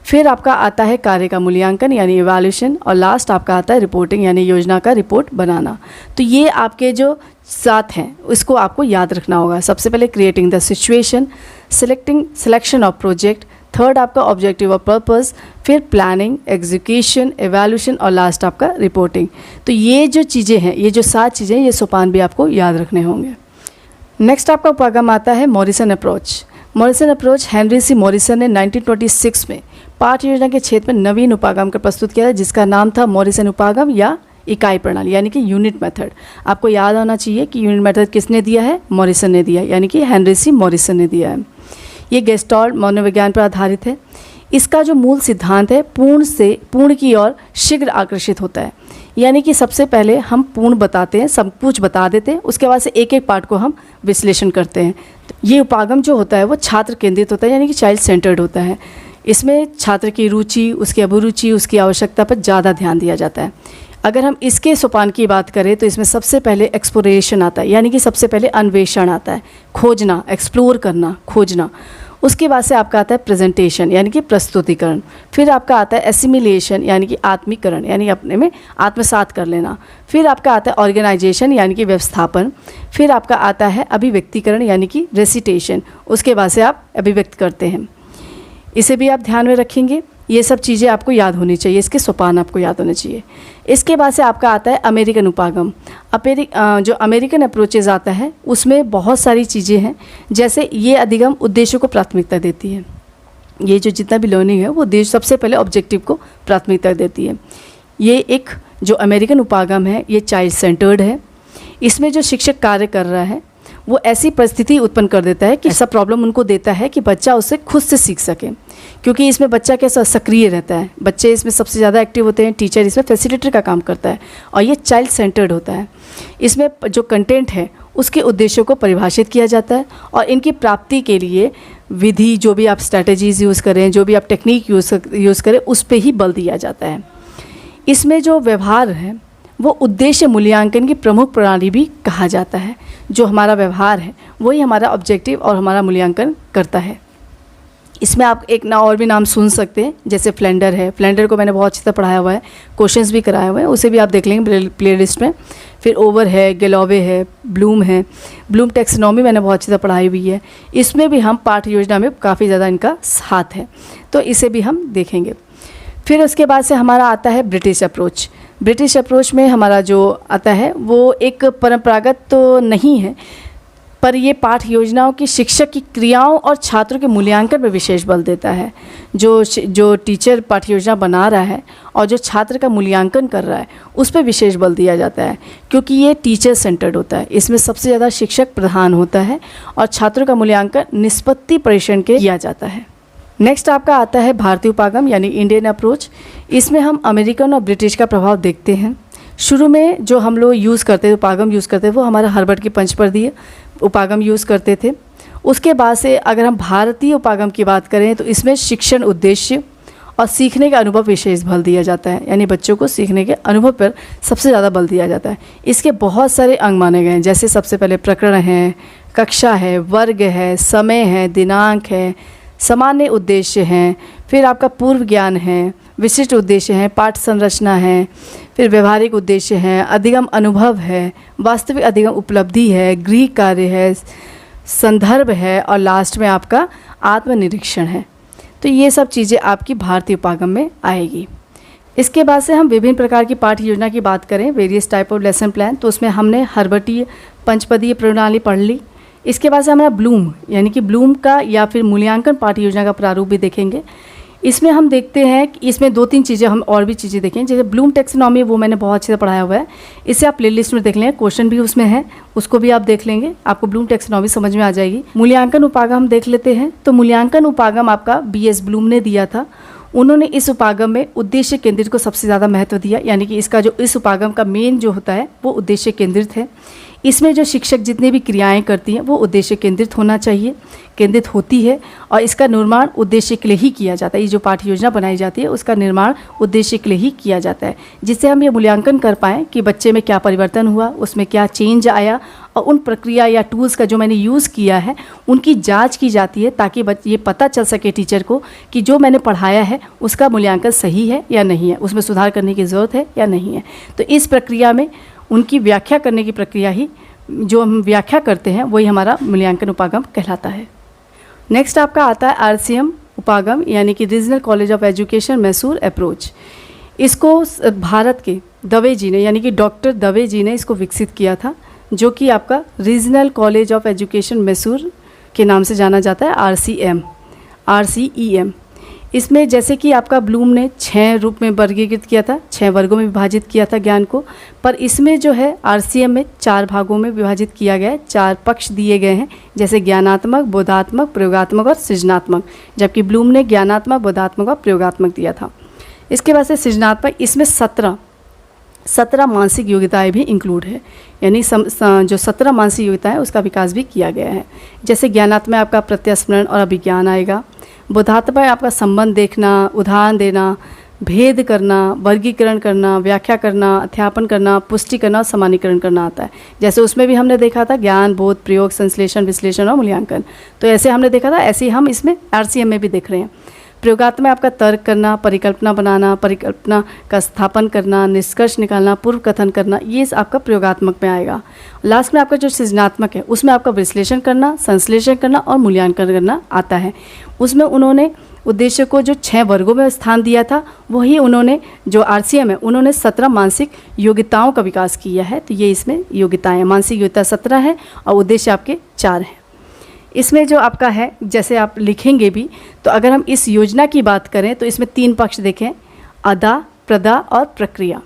फिर आपका आता है कार्य का मूल्यांकन, यानी इवैल्यूएशन। और लास्ट आपका आता है रिपोर्टिंग, यानी योजना का रिपोर्ट बनाना। तो ये आपके जो 7 हैं इसको आपको याद रखना होगा। सबसे पहले creating the situation, selection of project, third आपका ऑब्जेक्टिव और पर्पस, फिर प्लानिंग, एग्जीक्यूशन, इवैल्यूएशन और लास्ट आपका रिपोर्टिंग। तो ये जो चीज़ें हैं, ये जो 7 चीज़ें, ये सोपान भी आपको याद रखने होंगे। नेक्स्ट आपका उपागम आता है Morrison approach. Morrison approach Henry C Morrison ने 1926 में पाठ्य योजना के क्षेत्र में नवीन उपागम का प्रस्तुत किया था, जिसका नाम था मॉरिसन उपागम या इकाई प्रणाली यानी कि यूनिट मेथड। आपको याद आना चाहिए कि यूनिट मेथड किसने दिया है, मॉरिसन ने दिया है, यानी कि हेनरी सी मॉरिसन ने दिया है। ये गेस्टाल्ट मनोविज्ञान पर आधारित है। इसका जो मूल सिद्धांत है पूर्ण से पूर्ण की ओर शीघ्र आकर्षित होता है, यानी कि सबसे पहले हम पूर्ण बताते हैं, सब कुछ बता देते हैं, उसके बाद से एक एक पार्ट को हम विश्लेषण करते हैं। ये उपागम जो होता है वो छात्र केंद्रित होता है, यानी कि चाइल्ड सेंटर्ड होता है। इसमें छात्र की रुचि, उसकी अभिरुचि, उसकी आवश्यकता पर ज़्यादा ध्यान दिया जाता है। अगर हम इसके सोपान की बात करें तो इसमें सबसे पहले एक्सप्लोरेशन आता है, यानी कि सबसे पहले अन्वेषण आता है, खोजना, एक्सप्लोर करना, खोजना। उसके बाद से आपका आता है प्रेजेंटेशन यानी कि प्रस्तुतिकरण। फिर आपका आता है एसिमिलेशन यानी कि आत्मीकरण, यानी अपने में आत्मसात कर लेना। फिर आपका आता है ऑर्गेनाइजेशन यानी कि व्यवस्थापन। फिर आपका आता है अभिव्यक्तिकरण यानी कि रेसिटेशन। उसके बाद से आप अभिव्यक्त करते हैं। इसे भी आप ध्यान में रखेंगे, ये सब चीज़ें आपको याद होनी चाहिए, इसके सोपान आपको याद होने चाहिए। इसके बाद से आपका आता है अमेरिकन उपागम। जो अमेरिकन अप्रोचेज़ आता है उसमें बहुत सारी चीज़ें हैं, जैसे ये अधिगम उद्देश्यों को प्राथमिकता देती है। ये जो जितना भी लर्निंग है वो उद्देश्य सबसे पहले ऑब्जेक्टिव को प्राथमिकता देती है। ये एक जो अमेरिकन उपागम है ये चाइल्ड सेंटर्ड है। इसमें जो शिक्षक कार्य कर रहा है वो ऐसी परिस्थिति उत्पन्न कर देता है कि ऐसा प्रॉब्लम उनको देता है कि बच्चा उससे खुद से सीख सके, क्योंकि इसमें बच्चा कैसा सक्रिय रहता है, बच्चे इसमें सबसे ज़्यादा एक्टिव होते हैं, टीचर इसमें फैसिलिटेटर का काम करता है, और ये चाइल्ड सेंटर्ड होता है। इसमें जो कंटेंट है उसके उद्देश्यों को परिभाषित किया जाता है और इनकी प्राप्ति के लिए विधि, जो भी आप स्ट्रैटेजीज़ यूज़ करें, जो भी आप टेक्निक यूज़ करें, उस पर ही बल दिया जाता है। इसमें जो व्यवहार है वो उद्देश्य मूल्यांकन की प्रमुख प्रणाली भी कहा जाता है। जो हमारा व्यवहार है वही हमारा ऑब्जेक्टिव और हमारा मूल्यांकन करता है। इसमें आप एक ना और भी नाम सुन सकते हैं, जैसे फ्लेंडर है। फ्लेंडर को मैंने बहुत अच्छी तरह पढ़ाया हुआ है, क्वेश्चंस भी कराए हुए हैं, उसे भी आप देख लेंगे प्लेलिस्ट में। फिर ओवर है, गेलोवे है, ब्लूम है। ब्लूम टेक्सोनॉमी मैंने बहुत अच्छी तरह पढ़ाई हुई है। इसमें भी हम पाठ्य योजना में काफ़ी ज़्यादा इनका हाथ है, तो इसे भी हम देखेंगे। फिर उसके बाद से हमारा आता है ब्रिटिश अप्रोच। ब्रिटिश अप्रोच में हमारा जो आता है वो एक परंपरागत तो नहीं है, पर ये पाठ्य योजनाओं की शिक्षक की क्रियाओं और छात्रों के मूल्यांकन पर विशेष बल देता है। जो टीचर पाठ्य योजना बना रहा है और जो छात्र का मूल्यांकन कर रहा है उस पर विशेष बल दिया जाता है, क्योंकि ये टीचर सेंटर्ड होता है। इसमें सबसे ज़्यादा शिक्षक प्रधान होता है और छात्रों का मूल्यांकन निष्पत्ति परीक्षण के किया जाता है। नेक्स्ट आपका आता है भारतीय उपागम यानी इंडियन अप्रोच। इसमें हम अमेरिकन और ब्रिटिश का प्रभाव देखते हैं। शुरू में जो हम लोग यूज़ करते थे, उपागम यूज़ करते थे, वो हमारा हर्बर्ट की पंचपदीय उपागम यूज़ करते थे। उसके बाद से अगर हम भारतीय उपागम की बात करें तो इसमें शिक्षण उद्देश्य और सीखने का अनुभव विशेष बल दिया जाता है, यानी बच्चों को सीखने के अनुभव पर सबसे ज़्यादा बल दिया जाता है। इसके बहुत सारे अंग माने गए हैं, जैसे सबसे पहले प्रकरण है, कक्षा है, वर्ग है, समय है, दिनांक है, सामान्य उद्देश्य हैं, फिर आपका पूर्व ज्ञान है, विशिष्ट उद्देश्य हैं, पाठ संरचना है, फिर व्यवहारिक उद्देश्य हैं, अधिगम अनुभव है, वास्तविक अधिगम उपलब्धि है, गृह कार्य है, संदर्भ है, और लास्ट में आपका आत्मनिरीक्षण है। तो ये सब चीज़ें आपकी भारतीय उपागम में आएगी। इसके बाद से हम विभिन्न प्रकार की पाठ्य योजना की बात करें, various type of lesson plan, तो उसमें हमने हर्बर्टीय पंचपदीय प्रणाली पढ़ ली। इसके बाद से हमारा ब्लूम यानी कि ब्लूम का या फिर मूल्यांकन पाठ्य योजना का प्रारूप भी देखेंगे। इसमें हम देखते हैं कि इसमें 2-3 चीज़ें हम और भी चीज़ें देखें, जैसे ब्लूम टेक्सोनॉमी, वो मैंने बहुत अच्छे से पढ़ाया हुआ है, इसे आप प्लेलिस्ट में देख लें, क्वेश्चन भी उसमें है, उसको भी आप देख लेंगे, आपको ब्लूम टेक्सोनॉमी समझ में आ जाएगी। मूल्यांकन उपागम हम देख लेते हैं, तो मूल्यांकन उपागम आपका BS ब्लूम ने दिया था। उन्होंने इस उपागम में उद्देश्य केंद्रित को सबसे ज़्यादा महत्व दिया, यानी कि इसका जो इस उपागम का मेन जो होता है वो उद्देश्य केंद्रित है। इसमें जो शिक्षक जितनी भी क्रियाएं करती हैं वो उद्देश्य केंद्रित होना चाहिए, केंद्रित होती है, और इसका निर्माण उद्देश्य के लिए ही किया जाता है। ये जो पाठ्य योजना बनाई जाती है उसका निर्माण उद्देश्य के लिए ही किया जाता है, जिससे हम ये मूल्यांकन कर पाएँ कि बच्चे में क्या परिवर्तन हुआ, उसमें क्या चेंज आया, और उन प्रक्रिया या टूल्स का जो मैंने यूज़ किया है उनकी जांच की जाती है, ताकि ये पता चल सके टीचर को कि जो मैंने पढ़ाया है उसका मूल्यांकन सही है या नहीं है, उसमें सुधार करने की ज़रूरत है या नहीं है। तो इस प्रक्रिया में उनकी व्याख्या करने की प्रक्रिया ही, जो हम व्याख्या करते हैं वही हमारा मूल्यांकन उपागम कहलाता है। नेक्स्ट आपका आता है RCM उपागम यानी कि regional college of education Mysore approach. इसको भारत के दवे जी ने यानी कि डॉक्टर दवे जी ने इसको विकसित किया था। जो कि आपका regional college of education Mysore के नाम से जाना जाता है, RCEM। इसमें जैसे कि आपका ब्लूम ने 6 रूप में वर्गीकृत किया था, 6 वर्गों में विभाजित किया था ज्ञान को, पर इसमें जो है RCM में 4 भागों में विभाजित किया गया है, 4 पक्ष दिए गए हैं, जैसे ज्ञानात्मक, बोधात्मक, प्रयोगात्मक और सृजनात्मक, जबकि ब्लूम ने ज्ञानात्मक, बोधात्मक और प्रयोगात्मक दिया था। इसके बाद से सृजनात्मक, इसमें 17 मानसिक योग्यताएं भी इंक्लूड है, यानी जो 17 मानसिक योग्यताएं उसका विकास भी किया गया है। जैसे ज्ञानात्मक में आपका प्रत्यस्मरण और अभिज्ञान आएगा, बोधात्मक में आपका संबंध देखना, उदाहरण देना, भेद करना, वर्गीकरण करना, व्याख्या करना, अध्यापन करना, पुष्टि करना और सामान्यीकरण करना आता है। जैसे उसमें भी हमने देखा था ज्ञान, बोध, प्रयोग, संश्लेषण, विश्लेषण और मूल्यांकन, तो ऐसे हमने देखा था, ऐसे ही हम इसमें RCM में भी देख रहे हैं। प्रयोगात्मक में आपका तर्क करना, परिकल्पना बनाना, परिकल्पना का स्थापन करना, निष्कर्ष निकालना, पूर्व कथन करना, ये आपका प्रयोगात्मक में आएगा। लास्ट में आपका जो सृजनात्मक है उसमें आपका विश्लेषण करना, संश्लेषण करना और मूल्यांकन करना आता है। उसमें उन्होंने उद्देश्य को जो 6 वर्गों में स्थान दिया था, वही उन्होंने जो RCM है उन्होंने 17 मानसिक योग्यताओं का विकास किया है। तो ये इसमें योग्यताएँ, मानसिक योग्यता 17 है और उद्देश्य आपके 4 हैं। इसमें जो आपका है, जैसे आप लिखेंगे भी, तो अगर हम इस योजना की बात करें तो इसमें 3 पक्ष देखें, अदा, प्रदा और प्रक्रिया।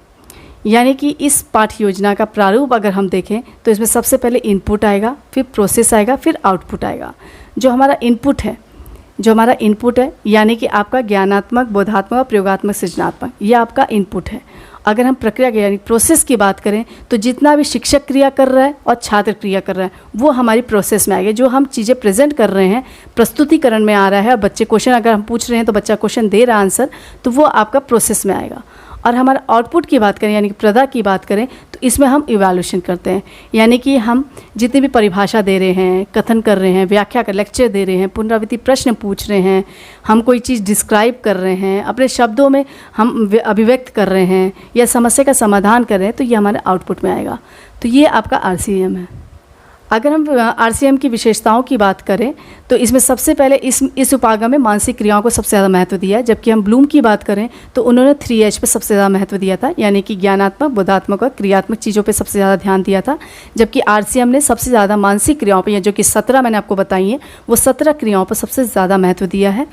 यानी कि इस पाठ्य योजना का प्रारूप अगर हम देखें तो इसमें सबसे पहले इनपुट आएगा, फिर प्रोसेस आएगा, फिर आउटपुट आएगा। जो हमारा इनपुट है यानी कि आपका ज्ञानात्मक, बोधात्मक और प्रयोगात्मक, सृजनात्मक, ये आपका इनपुट है। अगर हम प्रक्रिया की यानी प्रोसेस की बात करें तो जितना भी शिक्षक क्रिया कर रहा है और छात्र क्रिया कर रहा है वो हमारी प्रोसेस में आएगा। जो हम चीज़ें प्रेजेंट कर रहे हैं प्रस्तुतिकरण में आ रहा है, और बच्चे क्वेश्चन अगर हम पूछ रहे हैं तो बच्चा क्वेश्चन दे रहा है आंसर, तो वो आपका प्रोसेस में आएगा। और हमारा आउटपुट की बात करें यानी कि प्रदा की बात करें तो इसमें हम इवैल्यूएशन करते हैं, यानी कि हम जितनी भी परिभाषा दे रहे हैं, कथन कर रहे हैं, व्याख्या का लेक्चर दे रहे हैं, पुनरावृत्ति प्रश्न पूछ रहे हैं, हम कोई चीज़ डिस्क्राइब कर रहे हैं, अपने शब्दों में हम अभिव्यक्त कर रहे हैं या समस्या का समाधान कर रहे हैं, तो ये हमारे आउटपुट में आएगा। तो ये आपका RCM है। अगर हम RCM की विशेषताओं की बात करें तो इसमें सबसे पहले इस उपागम में मानसिक क्रियाओं को सबसे ज़्यादा महत्व दिया है, जबकि हम ब्लूम की बात करें तो उन्होंने 3H पे सबसे ज़्यादा महत्व दिया था, यानी कि ज्ञानात्मक, बोधात्मक और क्रियात्मक चीज़ों पे सबसे ज़्यादा ध्यान दिया था, जबकि RCM ने सबसे ज़्यादा मानसिक क्रियाओं पर, जो कि 17 मैंने आपको बताई हैं, वो 17 क्रियाओं पर सबसे ज़्यादा महत्व दिया है।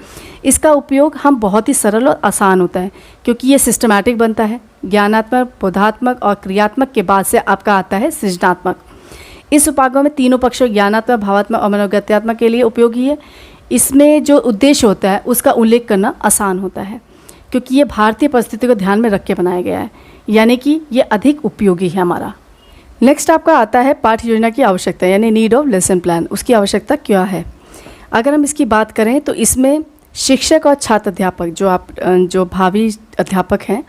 इसका उपयोग हम बहुत ही सरल और आसान होता है क्योंकि ये सिस्टमैटिक बनता है। ज्ञानात्मक, बोधात्मक और क्रियात्मक के बाद से आपका आता है सृजनात्मक। इस उपागम में तीनों पक्षों ज्ञानात्मक, भावात्मक और मनोगत्यात्मक के लिए उपयोगी है। इसमें जो उद्देश्य होता है उसका उल्लेख करना आसान होता है क्योंकि ये भारतीय परिस्थिति को ध्यान में रख के बनाया गया है, यानी कि ये अधिक उपयोगी है हमारा। नेक्स्ट आपका आता है पाठ्य योजना की आवश्यकता, यानी नीड ऑफ लेसन प्लान। उसकी आवश्यकता क्या है? अगर हम इसकी बात करें तो इसमें शिक्षक और छात्र अध्यापक जो भावी अध्यापक हैं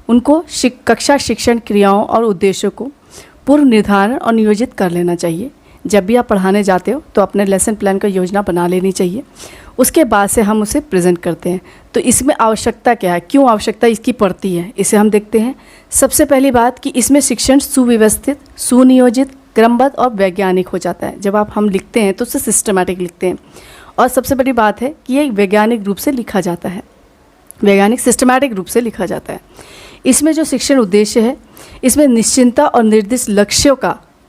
उनको कक्षा शिक्षण क्रियाओं और उद्देश्यों को पूर्व निर्धारण और नियोजित कर लेना चाहिए। जब भी आप पढ़ाने जाते हो तो अपने लेसन प्लान का योजना बना लेनी चाहिए, उसके बाद से हम उसे प्रेजेंट करते हैं। तो इसमें आवश्यकता क्या है, क्यों आवश्यकता इसकी पड़ती है, इसे हम देखते हैं। सबसे पहली बात कि इसमें शिक्षण सुव्यवस्थित, सुनियोजित, क्रमबद्ध और वैज्ञानिक हो जाता है। जब हम लिखते हैं तो उसे सिस्टमैटिक लिखते हैं, और सबसे बड़ी बात है कि ये वैज्ञानिक रूप से लिखा जाता है, वैज्ञानिक सिस्टमैटिक रूप से लिखा जाता है। इसमें जो शिक्षण उद्देश्य है इसमें निश्चिंतता और निर्दिष्ट लक्ष्यों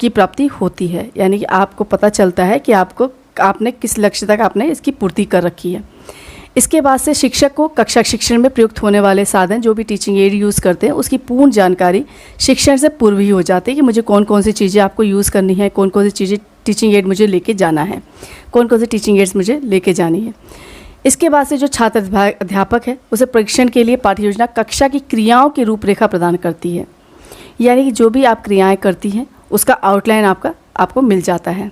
की प्राप्ति होती है, यानी कि आपको पता चलता है कि आपने किस लक्ष्य तक आपने इसकी पूर्ति कर रखी है। इसके बाद से शिक्षक को कक्षा शिक्षण में प्रयुक्त होने वाले साधन जो भी टीचिंग एड यूज़ करते हैं उसकी पूर्ण जानकारी शिक्षण से पूर्व ही हो जाती है कि मुझे कौन कौन सी चीज़ें आपको यूज़ करनी है, कौन कौन सी चीज़ें टीचिंग एड मुझे लेके जाना है, कौन कौन सी टीचिंग एड्स मुझे लेके जानी है। इसके बाद से जो छात्र अध्यापक है उसे परीक्षण के लिए पाठ्य योजना कक्षा की क्रियाओं की रूपरेखा प्रदान करती है, यानी कि जो भी आप क्रियाएं करती हैं उसका आउटलाइन आपको मिल जाता है।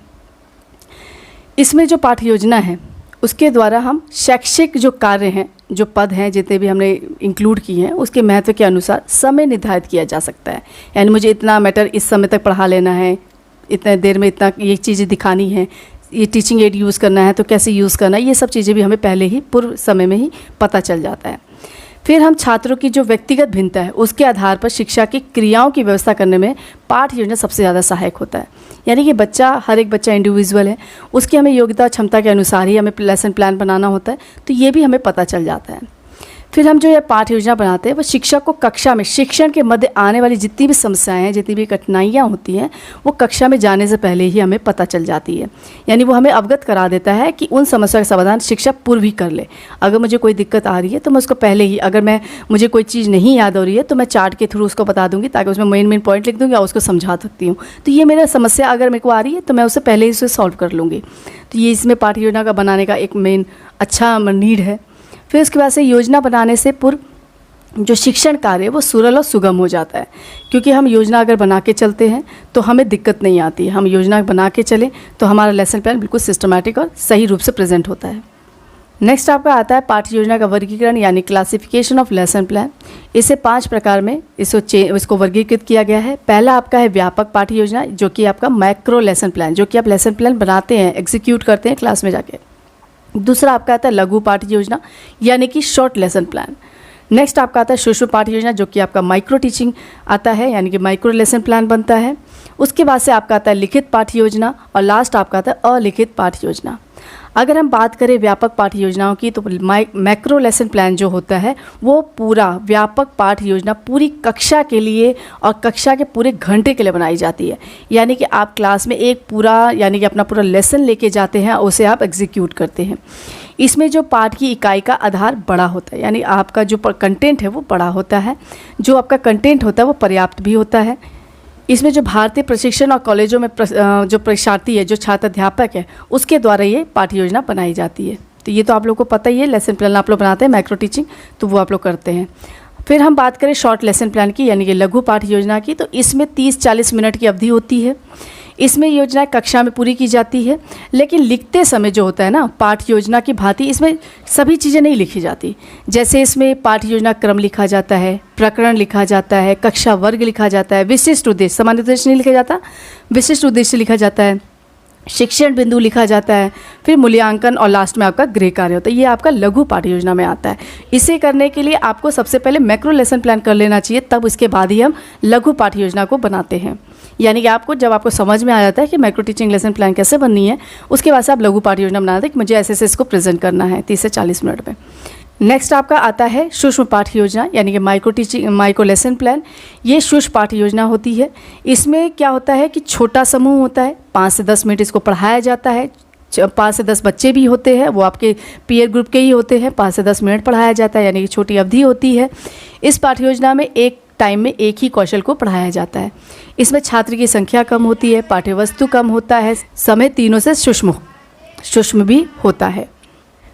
इसमें जो पाठ्य योजना है उसके द्वारा हम शैक्षिक जो कार्य हैं, जो पद हैं जितने भी हमने इंक्लूड किए हैं उसके महत्व के अनुसार समय निर्धारित किया जा सकता है, यानी मुझे इतना मैटर इस समय तक पढ़ा लेना है, इतने देर में इतना ये चीज़ें दिखानी है, ये टीचिंग एड यूज़ करना है तो कैसे यूज़ करना है, ये सब चीज़ें भी हमें पहले ही पूर्व समय में ही पता चल जाता है। फिर हम छात्रों की जो व्यक्तिगत भिन्नता है उसके आधार पर शिक्षा की क्रियाओं की व्यवस्था करने में पाठ्य योजना सबसे ज़्यादा सहायक होता है, यानी कि हर एक बच्चा इंडिविजुअल है, उसकी हमें योग्यता क्षमता के अनुसार ही हमें लेसन प्लान बनाना होता है, तो ये भी हमें पता चल जाता है। फिर हम जो ये पाठ्य योजना बनाते हैं वो शिक्षक को कक्षा में शिक्षण के मध्य आने वाली जितनी भी समस्याएं हैं, जितनी भी कठिनाइयां होती हैं, वो कक्षा में जाने से पहले ही हमें पता चल जाती है। यानी वो हमें अवगत करा देता है कि उन समस्या का समाधान शिक्षक पूर्व ही कर ले। अगर मुझे कोई दिक्कत आ रही है तो मैं उसको पहले ही, अगर मुझे कोई चीज़ नहीं याद हो रही है तो मैं चार्ट के थ्रू उसको बता दूँगी, ताकि उसमें मेन पॉइंट लिख दूँगी और उसको समझा सकती हूँ। तो ये मेरा समस्या अगर मेरे को आ रही है तो मैं उससे पहले ही उसे सॉल्व कर लूँगी। तो ये इसमें पाठ्य योजना का बनाने का एक मेन अच्छा नीड है। फिर उसके बाद से योजना बनाने से पूर्व जो शिक्षण कार्य है वो सरल और सुगम हो जाता है, क्योंकि हम योजना अगर बना के चलते हैं तो हमें दिक्कत नहीं आती है। हम योजना बना के चलें तो हमारा लेसन प्लान बिल्कुल सिस्टमैटिक और सही रूप से प्रेजेंट होता है। नेक्स्ट आपका आता है पाठ्य योजना का वर्गीकरण यानी क्लासिफिकेशन ऑफ लेसन प्लान। इसे 5 प्रकार में इसको वर्गीकृत किया गया है। पहला आपका है व्यापक पाठ्य योजना, जो कि आपका मैक्रो लेसन प्लान, जो कि आप लेसन प्लान बनाते हैं, एग्जीक्यूट करते हैं क्लास में जाके। दूसरा आपका आता है लघु पाठ्य योजना यानी कि शॉर्ट लेसन प्लान। नेक्स्ट आपका आता है सूक्ष्म पाठ्य योजना, जो कि आपका माइक्रो टीचिंग आता है, यानी कि माइक्रो लेसन प्लान बनता है। उसके बाद से आपका आता है लिखित पाठ्य योजना और लास्ट आपका आता है अलिखित पाठ्य योजना। अगर हम बात करें व्यापक पाठ्य योजनाओं की, तो मैक्रो लेसन प्लान जो होता है वो पूरा व्यापक पाठ्य योजना पूरी कक्षा के लिए और कक्षा के पूरे घंटे के लिए बनाई जाती है। यानी कि आप क्लास में एक पूरा, यानी कि अपना पूरा लेसन लेके जाते हैं, उसे आप एग्जीक्यूट करते हैं। इसमें जो पाठ की इकाई का आधार बड़ा होता है, यानी आपका जो कंटेंट है वो बड़ा होता है, जो आपका कंटेंट होता है वो पर्याप्त भी होता है। इसमें जो भारतीय प्रशिक्षण और कॉलेजों में जो परीक्षार्थी है, जो छात्र अध्यापक है, उसके द्वारा ये पाठ्य योजना बनाई जाती है। तो ये तो आप लोग को पता ही है, लेसन प्लान आप लोग बनाते हैं मैक्रो टीचिंग, तो वो आप लोग करते हैं। फिर हम बात करें शॉर्ट लेसन प्लान की, यानी कि लघु पाठ्य योजना की, तो इसमें 30-40 मिनट की अवधि होती है। इसमें योजनाएं कक्षा में पूरी की जाती है, लेकिन लिखते समय जो होता है ना, पाठ्य योजना की भांति इसमें सभी चीज़ें नहीं लिखी जाती। जैसे इसमें पाठ्य योजना क्रम लिखा जाता है, प्रकरण लिखा जाता है, कक्षा वर्ग लिखा जाता है, विशिष्ट उद्देश्य, सामान्य उद्देश्य नहीं लिखा जाता, विशिष्ट उद्देश्य लिखा जाता है, शिक्षण बिंदु लिखा जाता है, फिर मूल्यांकन और लास्ट में आपका गृह कार्य होता है। ये आपका लघु पाठ्य योजना में आता है। इसे करने के लिए आपको सबसे पहले मैक्रो लेसन प्लान कर लेना चाहिए, तब उसके बाद ही हम लघु पाठ्य योजना को बनाते हैं। यानी कि जब आपको समझ में आ जाता है कि मैक्रो टीचिंग लेसन प्लान कैसे बननी है, उसके बाद से आप लघु पाठ्य योजना बनाते हैं कि मुझे ऐसे इसको प्रेजेंट करना है 30 से 40 मिनट में। नेक्स्ट आपका आता है सूक्ष्म पाठ्य योजना, यानी कि माइक्रो लेसन प्लान। ये सूक्ष्म पाठ्य योजना होती है। इसमें क्या होता है कि छोटा समूह होता है, 5 से 10 मिनट इसको पढ़ाया जाता है। 5 से 10 बच्चे भी होते हैं, वो आपके पीयर ग्रुप के ही होते हैं। 5 से 10 मिनट पढ़ाया जाता है, यानी कि छोटी अवधि होती है। इस पाठ्य योजना में एक टाइम में एक ही कौशल को पढ़ाया जाता है। इसमें छात्र की संख्या कम होती है, पाठ्य वस्तु कम होता है, समय तीनों से सूक्ष्म भी होता है।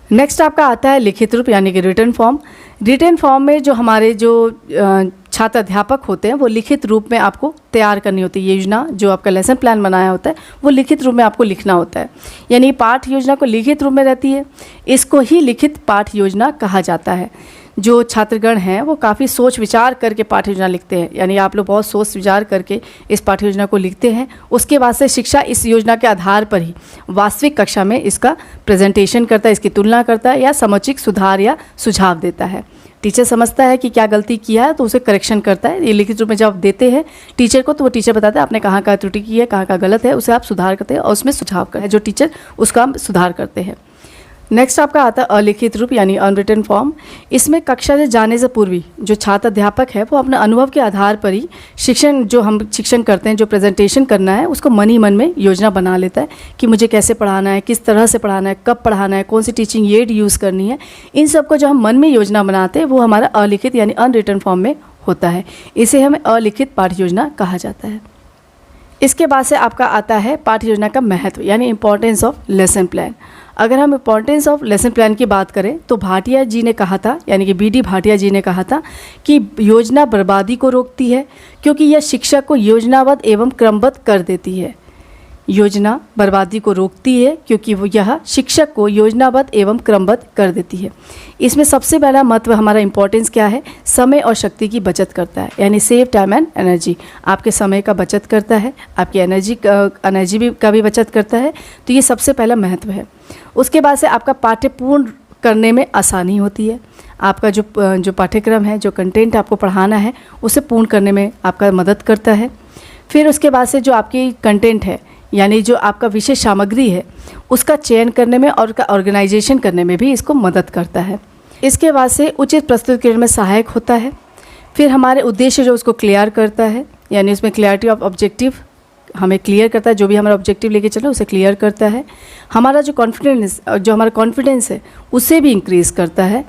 नेक्स्ट आपका आता है लिखित रूप, यानी कि रिटन फॉर्म। रिटन फॉर्म में जो हमारे छात्र अध्यापक होते हैं वो लिखित रूप में आपको तैयार करनी होती है। योजना जो आपका लेसन प्लान बनाया होता है वो लिखित रूप में आपको लिखना होता है, यानी पाठ्य योजना को लिखित रूप में रहती है। इसको ही लिखित पाठ्य योजना कहा जाता है। जो छात्रगण हैं वो काफ़ी सोच विचार करके पाठ्य योजना लिखते हैं, यानी आप लोग बहुत सोच विचार करके इस पाठ्य योजना को लिखते हैं। उसके बाद से शिक्षा इस योजना के आधार पर ही वास्तविक कक्षा में इसका प्रेजेंटेशन करता है, इसकी तुलना करता है या समुचित सुधार या सुझाव देता है। टीचर समझता है कि क्या गलती किया है तो उसे करेक्शन करता है। ये लिखित रूप में जब आप देते हैं टीचर को, तो वो टीचर बताता है आपने कहाँ कहाँ त्रुटि की है, कहाँ कहाँ गलत है, उसे आप सुधार करते हैं और उसमें सुझाव करते हैं, जो टीचर उसका हम सुधार करते हैं। नेक्स्ट आपका आता है अलिखित रूप, यानी अनरिटन फॉर्म। इसमें कक्षा से जाने से पूर्व जो छात्र अध्यापक है वो अपने अनुभव के आधार पर ही शिक्षण करते हैं, जो प्रेजेंटेशन करना है उसको मन ही मन में योजना बना लेता है कि मुझे कैसे पढ़ाना है, किस तरह से पढ़ाना है, कब पढ़ाना है, कौन सी टीचिंग एड यूज़ करनी है। इन सब को जो हम मन में योजना बनाते हैं वो हमारा अलिखित यानी अनरिटन फॉर्म में होता है। इसे हमें अलिखित पाठ्य योजना कहा जाता है। इसके बाद से आपका आता है पाठ्य योजना का महत्व, यानी इम्पोर्टेंस ऑफ लेसन प्लान। अगर हम इम्पोर्टेंस ऑफ लेसन प्लान की बात करें तो भाटिया जी ने कहा था, यानी कि BD भाटिया जी ने कहा था कि योजना बर्बादी को रोकती है, क्योंकि यह शिक्षक को योजनाबद्ध एवं क्रमबद्ध कर देती है। योजना बर्बादी को रोकती है क्योंकि वो यह शिक्षक को योजनाबद्ध एवं क्रमबद्ध कर देती है। इसमें सबसे पहला महत्व हमारा इम्पोर्टेंस क्या है, समय और शक्ति की बचत करता है, यानी सेव टाइम एंड एनर्जी। आपके समय का बचत करता है, आपकी एनर्जी का भी बचत करता है। तो ये सबसे पहला महत्व है। उसके बाद से आपका पाठ्य पूर्ण करने में आसानी होती है। आपका जो पाठ्यक्रम है, जो कंटेंट आपको पढ़ाना है, उसे पूर्ण करने में आपका मदद करता है। फिर उसके बाद से जो आपकी कंटेंट है, यानी जो आपका विषय सामग्री है, उसका चयन करने में और उसका ऑर्गेनाइजेशन करने में भी इसको मदद करता है। इसके बाद से उचित प्रस्तुतिकरण में सहायक होता है। फिर हमारे उद्देश्य जो उसको क्लियर करता है, यानी उसमें क्लियरिटी ऑफ ऑब्जेक्टिव हमें क्लियर करता है, जो भी हमारा ऑब्जेक्टिव लेके चले उसे क्लियर करता है। हमारा जो हमारा कॉन्फिडेंस है उसे भी इंक्रीज़ करता है।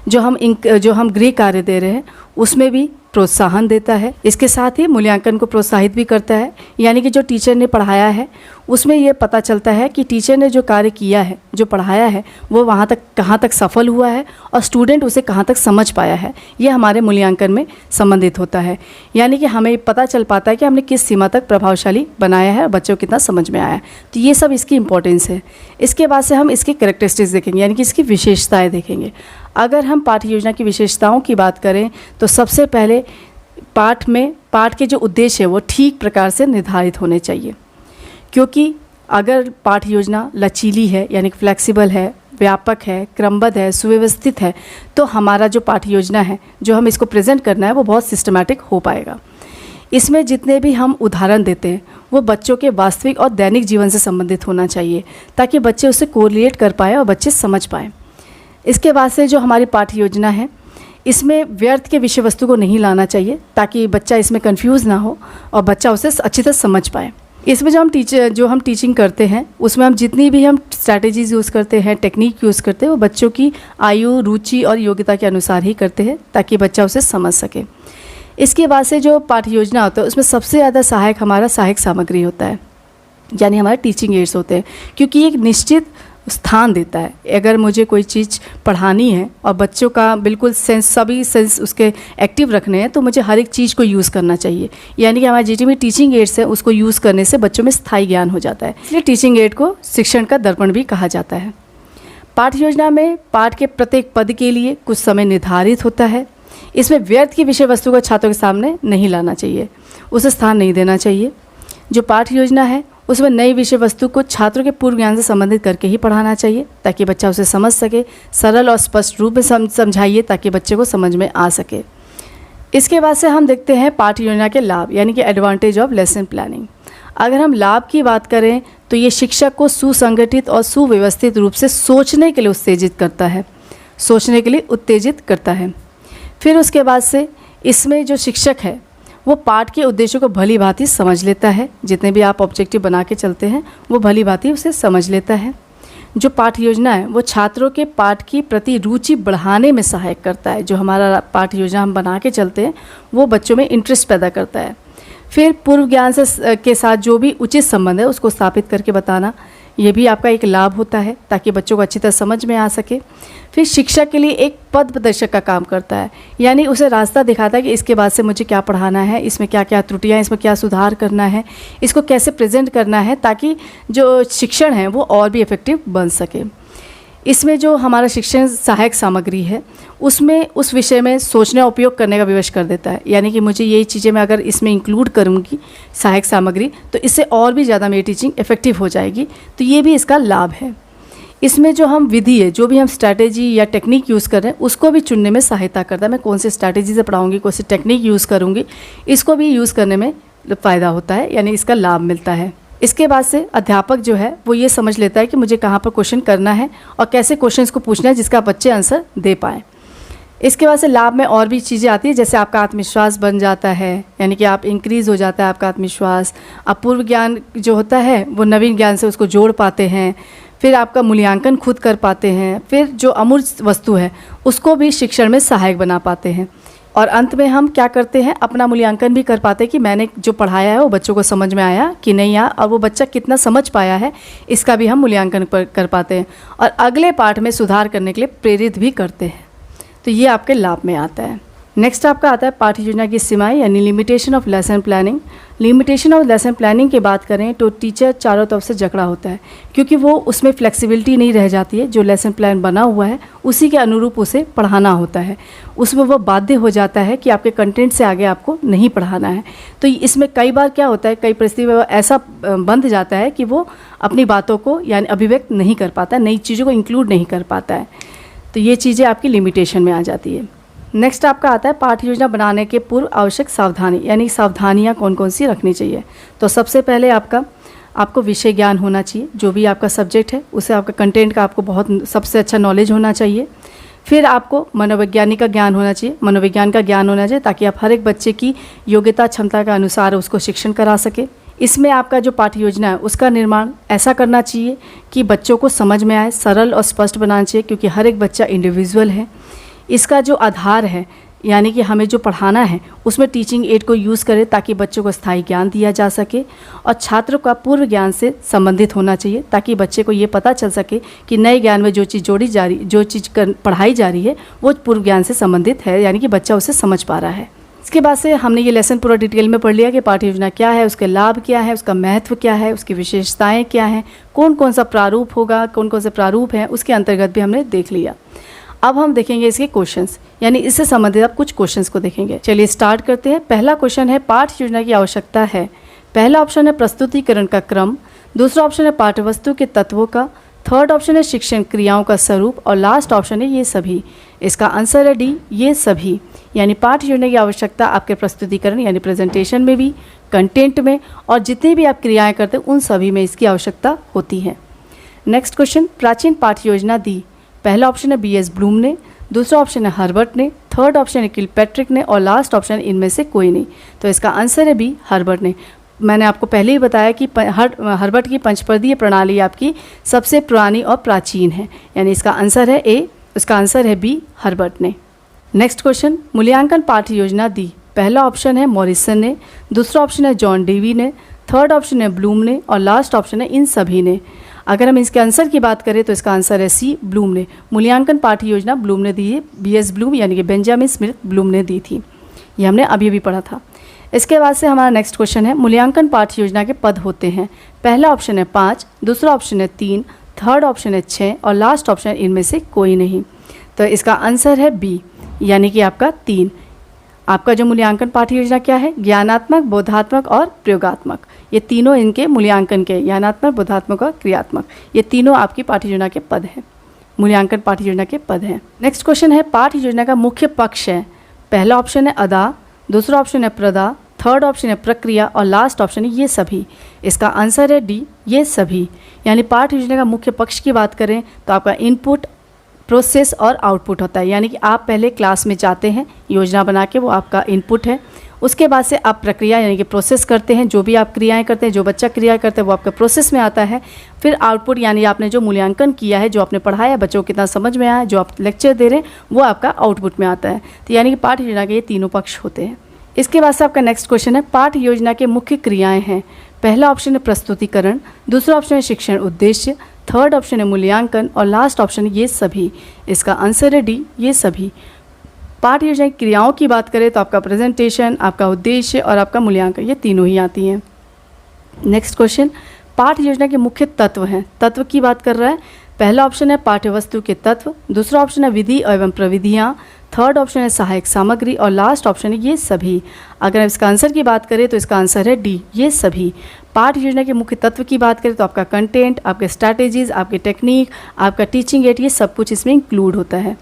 जो हम गृह कार्य दे रहे हैं उसमें भी प्रोत्साहन देता है। इसके साथ ही मूल्यांकन को प्रोत्साहित भी करता है, यानी कि जो टीचर ने पढ़ाया है उसमें ये पता चलता है कि टीचर ने जो कार्य किया है, जो पढ़ाया है, वो वहाँ तक कहाँ तक सफल हुआ है और स्टूडेंट उसे कहाँ तक समझ पाया है। ये हमारे मूल्यांकन में संबंधित होता है, यानी कि हमें पता चल पाता है कि हमने किस सीमा तक प्रभावशाली बनाया है और बच्चों को कितना समझ में आया है। तो ये सब इसकी इंपॉर्टेंस है। इसके बाद से हम इसकी कैरेक्टरिस्टिक्स देखेंगे, यानी कि इसकी विशेषताएँ देखेंगे। अगर हम पाठ्य योजना की विशेषताओं की बात करें तो सबसे पहले पाठ के जो उद्देश्य है वो ठीक प्रकार से निर्धारित होने चाहिए, क्योंकि अगर पाठ्य योजना लचीली है, यानी फ्लेक्सिबल है, व्यापक है, क्रमबद्ध है, सुव्यवस्थित है, तो हमारा जो पाठ्य योजना है, जो हम इसको प्रेजेंट करना है, वो बहुत सिस्टमैटिक हो पाएगा। इसमें जितने भी हम उदाहरण देते हैं वो बच्चों के वास्तविक और दैनिक जीवन से संबंधित होना चाहिए, ताकि बच्चे उससे कोरिलेट कर पाए और बच्चे समझ पाएँ। इसके बाद से जो हमारी पाठ्य योजना है, इसमें व्यर्थ के विषय वस्तु को नहीं लाना चाहिए, ताकि बच्चा इसमें कंफ्यूज ना हो और बच्चा उसे अच्छी तरह समझ पाए। इसमें जो हम टीचिंग करते हैं उसमें हम जितनी भी हम स्ट्रैटेजीज़ यूज़ करते हैं, टेक्निक यूज़ करते हैं, वो बच्चों की आयु, रुचि और योग्यता के अनुसार ही करते हैं, ताकि बच्चा उसे समझ सके। इसके बाद से जो पाठ्य योजना होता है उसमें सबसे ज़्यादा सहायक हमारा सहायक सामग्री होता है, यानी हमारे टीचिंग एड्स होते हैं, क्योंकि एक निश्चित स्थान देता है। अगर मुझे कोई चीज़ पढ़ानी है और बच्चों का बिल्कुल सभी सेंस उसके एक्टिव रखने हैं, तो मुझे हर एक चीज़ को यूज़ करना चाहिए, यानी कि हमारे जितने भी टीचिंग एड्स हैं उसको यूज़ करने से बच्चों में स्थायी ज्ञान हो जाता है। इसलिए टीचिंग एड को शिक्षण का दर्पण भी कहा जाता है। पाठ्य योजना में पाठ के प्रत्येक पद के लिए कुछ समय निर्धारित होता है। इसमें व्यर्थ की विषय वस्तु को छात्रों के सामने नहीं लाना चाहिए, उसे स्थान नहीं देना चाहिए। जो पाठ्य योजना है उसमें नई विषय वस्तु को छात्रों के पूर्व ज्ञान से संबंधित करके ही पढ़ाना चाहिए, ताकि बच्चा उसे समझ सके। सरल और स्पष्ट रूप में समझाइए, ताकि बच्चे को समझ में आ सके। इसके बाद से हम देखते हैं पाठ्य योजना के लाभ, यानी कि एडवांटेज ऑफ लेसन प्लानिंग। अगर हम लाभ की बात करें तो ये शिक्षक को सुसंगठित और सुव्यवस्थित रूप से सोचने के लिए उत्तेजित करता है। फिर उसके बाद से इसमें जो शिक्षक है वो पाठ के उद्देश्यों को भली भांति समझ लेता है। जितने भी आप ऑब्जेक्टिव बना के चलते हैं वो भली भांति उसे समझ लेता है। जो पाठ्य योजना है वो छात्रों के पाठ की प्रति रुचि बढ़ाने में सहायक करता है। जो हमारा पाठ्य योजना हम बना के चलते हैं वो बच्चों में इंटरेस्ट पैदा करता है। फिर पूर्व ज्ञान के साथ जो भी उचित संबंध है उसको स्थापित करके बताना, ये भी आपका एक लाभ होता है, ताकि बच्चों को अच्छी तरह समझ में आ सके। फिर शिक्षक के लिए एक पथ प्रदर्शक का काम करता है, यानी उसे रास्ता दिखाता है कि इसके बाद से मुझे क्या पढ़ाना है, इसमें क्या क्या त्रुटियाँ, इसमें क्या सुधार करना है, इसको कैसे प्रेजेंट करना है, ताकि जो शिक्षण है वो और भी इफ़ेक्टिव बन सके। इसमें जो हमारा शिक्षण सहायक सामग्री है उसमें उस विषय में सोचने और उपयोग करने का विवश कर देता है, यानी कि मुझे यही चीज़ें मैं अगर इसमें इंक्लूड करूँगी सहायक सामग्री तो इससे और भी ज़्यादा मेरी टीचिंग इफ़ेक्टिव हो जाएगी। तो ये भी इसका लाभ है। इसमें जो हम विधि है, जो भी हम स्ट्रैटेजी या टेक्निक यूज़ कर रहे हैं उसको भी चुनने में सहायता करता है। मैं कौन सी स्ट्रैटेजी से पढ़ाऊँगी, कौन सी टेक्निक यूज़ करूँगी, इसको भी यूज़ करने में फ़ायदा होता है, यानी इसका लाभ मिलता है। इसके बाद से अध्यापक जो है वो ये समझ लेता है कि मुझे कहाँ पर क्वेश्चन करना है और कैसे क्वेश्चन को पूछना है जिसका बच्चे आंसर दे पाएँ। इसके बाद से लाभ में और भी चीज़ें आती है, जैसे आपका आत्मविश्वास बन जाता है, यानी कि आप इंक्रीज़ हो जाता है आपका आत्मविश्वास। आप पूर्व ज्ञान जो होता है वो नवीन ज्ञान से उसको जोड़ पाते हैं। फिर आपका मूल्यांकन खुद कर पाते हैं। फिर जो अमूर्त वस्तु है उसको भी शिक्षण में सहायक बना पाते हैं। और अंत में हम क्या करते हैं, अपना मूल्यांकन भी कर पाते हैं कि मैंने जो पढ़ाया है वो बच्चों को समझ में आया कि नहीं आया, और वो बच्चा कितना समझ पाया है इसका भी हम मूल्यांकन कर पाते हैं और अगले पाठ में सुधार करने के लिए प्रेरित भी करते हैं। तो ये आपके लाभ में आता है। नेक्स्ट आपका आता है पाठ्य योजना की सीमाएं, यानी limitation of lesson planning. Limitation of lesson planning की बात करें तो टीचर चारों तरफ से जकड़ा होता है, क्योंकि वो उसमें फ्लेक्सिबिलिटी नहीं रह जाती है। जो लेसन प्लान बना हुआ है उसी के अनुरूप उसे पढ़ाना होता है। उसमें वो बाध्य हो जाता है कि आपके कंटेंट से आगे आपको नहीं पढ़ाना है। तो इसमें कई बार क्या होता है, कई परिस्थिति में ऐसा बंध जाता है कि वो अपनी बातों को यानी अभिव्यक्त नहीं कर पाता, नई चीज़ों को इंक्लूड नहीं कर पाता है। तो ये चीज़ें आपकी लिमिटेशन में आ जाती है। नेक्स्ट आपका आता है पाठ्य योजना बनाने के पूर्व आवश्यक सावधानी, यानी सावधानियाँ कौन कौन सी रखनी चाहिए। तो सबसे पहले आपको विषय ज्ञान होना चाहिए। जो भी आपका सब्जेक्ट है उसे आपका कंटेंट का आपको बहुत सबसे अच्छा नॉलेज होना चाहिए। फिर आपको मनोवैज्ञानिक का ज्ञान होना चाहिए, मनोविज्ञान का ज्ञान होना चाहिए, ताकि आप हर एक बच्चे की योग्यता क्षमता के अनुसार उसको शिक्षण करा सके। इसमें आपका जो पाठ्य योजना है उसका निर्माण ऐसा करना चाहिए कि बच्चों को समझ में आए, सरल और स्पष्ट बनाना चाहिए, क्योंकि हर एक बच्चा इंडिविजुअल है। इसका जो आधार है, यानी कि हमें जो पढ़ाना है उसमें टीचिंग एड को यूज़ करें, ताकि बच्चों को स्थायी ज्ञान दिया जा सके, और छात्र का पूर्व ज्ञान से संबंधित होना चाहिए, ताकि बच्चे को ये पता चल सके कि नए ज्ञान में जो चीज़ पढ़ाई जा रही है वो पूर्व ज्ञान से संबंधित है, यानी कि बच्चा उसे समझ पा रहा है। इसके बाद से हमने ये लेसन पूरा डिटेल में पढ़ लिया कि पाठ्य योजना क्या है, उसके लाभ क्या है, उसका महत्व क्या है, उसकी विशेषताएं क्या हैं, कौन कौन सा प्रारूप होगा, कौन कौन से प्रारूप हैं, उसके अंतर्गत भी हमने देख लिया। अब हम देखेंगे इसके क्वेश्चंस, यानी इससे संबंधित आप कुछ क्वेश्चंस को देखेंगे। चलिए स्टार्ट करते हैं। पहला क्वेश्चन है पाठ्य योजना की आवश्यकता है। पहला ऑप्शन है प्रस्तुतिकरण का क्रम, दूसरा ऑप्शन है पाठ्यवस्तु के तत्वों का, थर्ड ऑप्शन है शिक्षण क्रियाओं का स्वरूप, और लास्ट ऑप्शन है ये सभी। इसका आंसर है डी, ये सभी। यानी पाठ्य योजना की आवश्यकता आपके प्रस्तुतिकरण यानी प्रेजेंटेशन में भी, कंटेंट में, और जितनी भी आप क्रियाएं करते हैं उन सभी में इसकी आवश्यकता होती है। नेक्स्ट क्वेश्चन, प्राचीन पाठ्य योजना दी। पहला ऑप्शन है BS ब्लूम ने, दूसरा ऑप्शन है हर्बर्ट ने, थर्ड ऑप्शन है किलपैट्रिक ने, और लास्ट ऑप्शन इनमें से कोई नहीं। तो इसका आंसर है बी, हर्बर्ट ने। मैंने आपको पहले ही बताया कि हर्बर्ट की पंचपदीय प्रणाली आपकी सबसे पुरानी और प्राचीन है, यानी इसका आंसर है ए, इसका आंसर है बी, हर्बर्ट ने। नेक्स्ट क्वेश्चन, मूल्यांकन पाठ्य योजना दी। पहला ऑप्शन है मॉरिसन ने, दूसरा ऑप्शन है जॉन डेवी ने, थर्ड ऑप्शन है ब्लूम ने, और लास्ट ऑप्शन है इन सभी ने। अगर हम इसके आंसर की बात करें तो इसका आंसर है सी, ब्लूम ने। मूल्यांकन पाठ्य योजना ब्लूम ने दी है, BS ब्लूम यानी कि बेंजामिन स्मिथ ब्लूम ने दी थी। ये हमने अभी भी पढ़ा था। इसके बाद से हमारा नेक्स्ट क्वेश्चन है, मूल्यांकन पाठ्य योजना के पद होते हैं। पहला ऑप्शन है 5, दूसरा ऑप्शन है 3, थर्ड ऑप्शन है 6, और लास्ट ऑप्शन इनमें से कोई नहीं। तो इसका आंसर है बी, यानी कि आपका 3। आपका जो मूल्यांकन पाठ्य योजना क्या है, ज्ञानात्मक, बोधात्मक और प्रयोगात्मक, ये तीनों इनके मूल्यांकन के, ज्ञानात्मक, बोधात्मक और क्रियात्मक, ये तीनों आपकी पाठ्य योजना के पद हैं, मूल्यांकन पाठ्य योजना के पद हैं। नेक्स्ट क्वेश्चन है, पाठ्य योजना का मुख्य पक्ष है। पहला ऑप्शन है अदा, दूसरा ऑप्शन है प्रदा, थर्ड ऑप्शन है प्रक्रिया, और लास्ट ऑप्शन है ये सभी। इसका आंसर है डी, ये सभी। यानी पाठ्य योजना का मुख्य पक्ष की बात करें तो आपका इनपुट, प्रोसेस और आउटपुट होता है, यानी कि आप पहले क्लास में जाते हैं योजना बना के, वो आपका इनपुट है। उसके बाद से आप प्रक्रिया यानी कि प्रोसेस करते हैं, जो भी आप क्रियाएं करते हैं, जो बच्चा क्रिया करते हैं वो आपका प्रोसेस में आता है। फिर आउटपुट यानी आपने जो मूल्यांकन किया है, जो आपने पढ़ाया, बच्चों को कितना समझ में आया, जो आप लेक्चर दे रहे हैं, वो आपका आउटपुट में आता है। तो यानी कि पाठ्य योजना के ये तीनों पक्ष होते हैं। इसके बाद से आपका नेक्स्ट क्वेश्चन है, पाठ्य योजना के मुख्य क्रियाएँ हैं। पहला ऑप्शन है प्रस्तुतिकरण, दूसरा ऑप्शन है शिक्षण उद्देश्य, थर्ड ऑप्शन है मूल्यांकन, और लास्ट ऑप्शन है ये सभी। इसका आंसर है डी, ये सभी। पाठ्य योजना की क्रियाओं की बात करें तो आपका प्रेजेंटेशन, आपका उद्देश्य और आपका मूल्यांकन, ये तीनों ही आती हैं। नेक्स्ट क्वेश्चन, पाठ्य योजना के मुख्य तत्व हैं। तत्व की बात कर रहा है। पहला ऑप्शन है पाठ्यवस्तु के तत्व, दूसरा ऑप्शन है विधि एवं प्रविधियाँ, थर्ड ऑप्शन है सहायक सामग्री, और लास्ट ऑप्शन है ये सभी। अगर हम इसका आंसर की बात करें तो इसका आंसर है डी, ये सभी। पाठ्य योजना के मुख्य तत्व की बात करें तो आपका कंटेंट, आपके स्ट्रैटेजीज, आपकी टेक्निक, आपका टीचिंग एड, ये सब कुछ इसमें इंक्लूड होता है।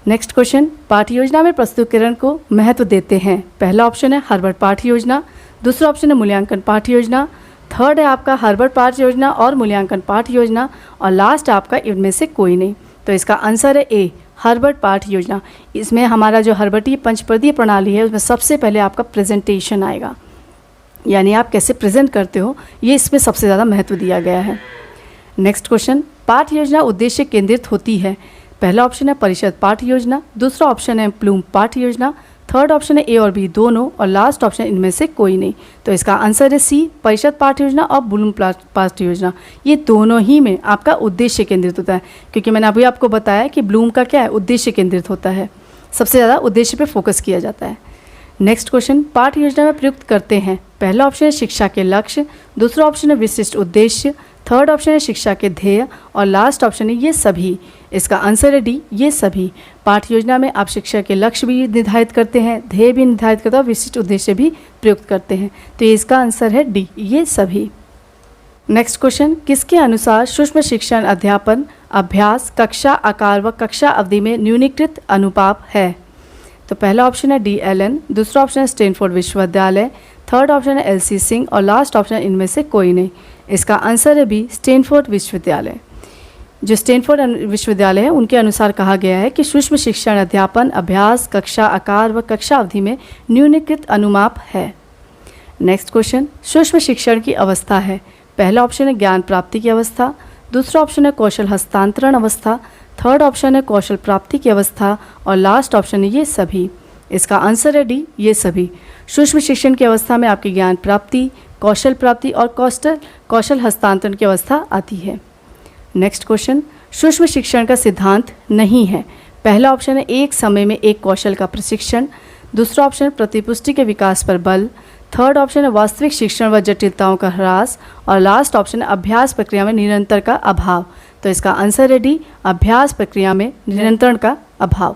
नेक्स्ट क्वेश्चन, पाठ्य योजना में प्रस्तुतिकरण को महत्व देते हैं। पहला ऑप्शन है हर्बर्ट पाठ्य योजना, दूसरा ऑप्शन है मूल्यांकन पाठ्य योजना, थर्ड है आपका हर्बर्ट पाठ्य योजना और मूल्यांकन पाठ्य योजना, और लास्ट आपका इनमें से कोई नहीं। तो इसका आंसर है ए, हर्बर्ट पाठ्य योजना। इसमें हमारा जो हर्बर्टीय पंचपदीय प्रणाली है उसमें सबसे पहले आपका प्रेजेंटेशन आएगा, यानी आप कैसे प्रेजेंट करते हो, ये इसमें सबसे ज़्यादा महत्व दिया गया है। नेक्स्ट क्वेश्चन, पाठ्य योजना उद्देश्य केंद्रित होती है। पहला ऑप्शन है परिषद पाठ्य योजना, दूसरा ऑप्शन है प्लूम पाठ्य योजना, थर्ड ऑप्शन है ए और बी दोनों, और लास्ट ऑप्शन इनमें से कोई नहीं। तो इसका आंसर है सी, परिषद पाठ्य योजना और ब्लूम पाठ्य योजना, ये दोनों ही में आपका उद्देश्य केंद्रित होता है। क्योंकि मैंने अभी आपको बताया कि ब्लूम का क्या है, उद्देश्य केंद्रित होता है, सबसे ज़्यादा उद्देश्य पे फोकस किया जाता है। नेक्स्ट क्वेश्चन, पाठ्य योजना में प्रयुक्त करते हैं। पहला ऑप्शन है शिक्षा के लक्ष्य, दूसरा ऑप्शन है विशिष्ट उद्देश्य, थर्ड ऑप्शन है शिक्षा के ध्येय, और लास्ट ऑप्शन है ये सभी। इसका आंसर है डी, ये सभी। पाठ्य योजना में आप शिक्षा के लक्ष्य भी निर्धारित करते हैं, ध्येय भी निर्धारित करते हैं और विशिष्ट उद्देश्य भी प्रयुक्त करते हैं। तो इसका आंसर है डी, ये सभी। नेक्स्ट क्वेश्चन, किसके अनुसार सूक्ष्म शिक्षण अध्यापन अभ्यास कक्षा आकार व कक्षा अवधि में न्यूनीकृत अनुपात है? तो पहला ऑप्शन है डी एलन, दूसरा ऑप्शन है स्टैनफोर्ड विश्वविद्यालय, थर्ड ऑप्शन है एलसी सिंह, और लास्ट ऑप्शन इनमें से कोई नहीं। इसका आंसर है बी, स्टैनफोर्ड विश्वविद्यालय। जो स्टैनफोर्ड विश्वविद्यालय है उनके अनुसार कहा गया है कि सूक्ष्म शिक्षण अध्यापन अभ्यास कक्षा आकार व कक्षा अवधि में न्यूनीकृत अनुमाप है। नेक्स्ट क्वेश्चन, सूक्ष्म शिक्षण की अवस्था है। पहला ऑप्शन है ज्ञान प्राप्ति की अवस्था, दूसरा ऑप्शन है कौशल हस्तांतरण अवस्था, थर्ड ऑप्शन है कौशल प्राप्ति की अवस्था और लास्ट ऑप्शन है ये सभी। इसका आंसर है डी, ये सभी। सूक्ष्म शिक्षण की अवस्था में आपकी ज्ञान प्राप्ति, कौशल प्राप्ति और कौशल हस्तांतरण की अवस्था आती है। नेक्स्ट क्वेश्चन, सूक्ष्म शिक्षण का सिद्धांत नहीं है। पहला ऑप्शन है एक समय में एक कौशल का प्रशिक्षण, दूसरा ऑप्शन है प्रतिपुष्टि के विकास पर बल, थर्ड ऑप्शन है वास्तविक शिक्षण व जटिलताओं का ह्रास और लास्ट ऑप्शन है अभ्यास प्रक्रिया में निरंतर का अभाव। तो इसका आंसर है डी, अभ्यास प्रक्रिया में निरंतरण का अभाव।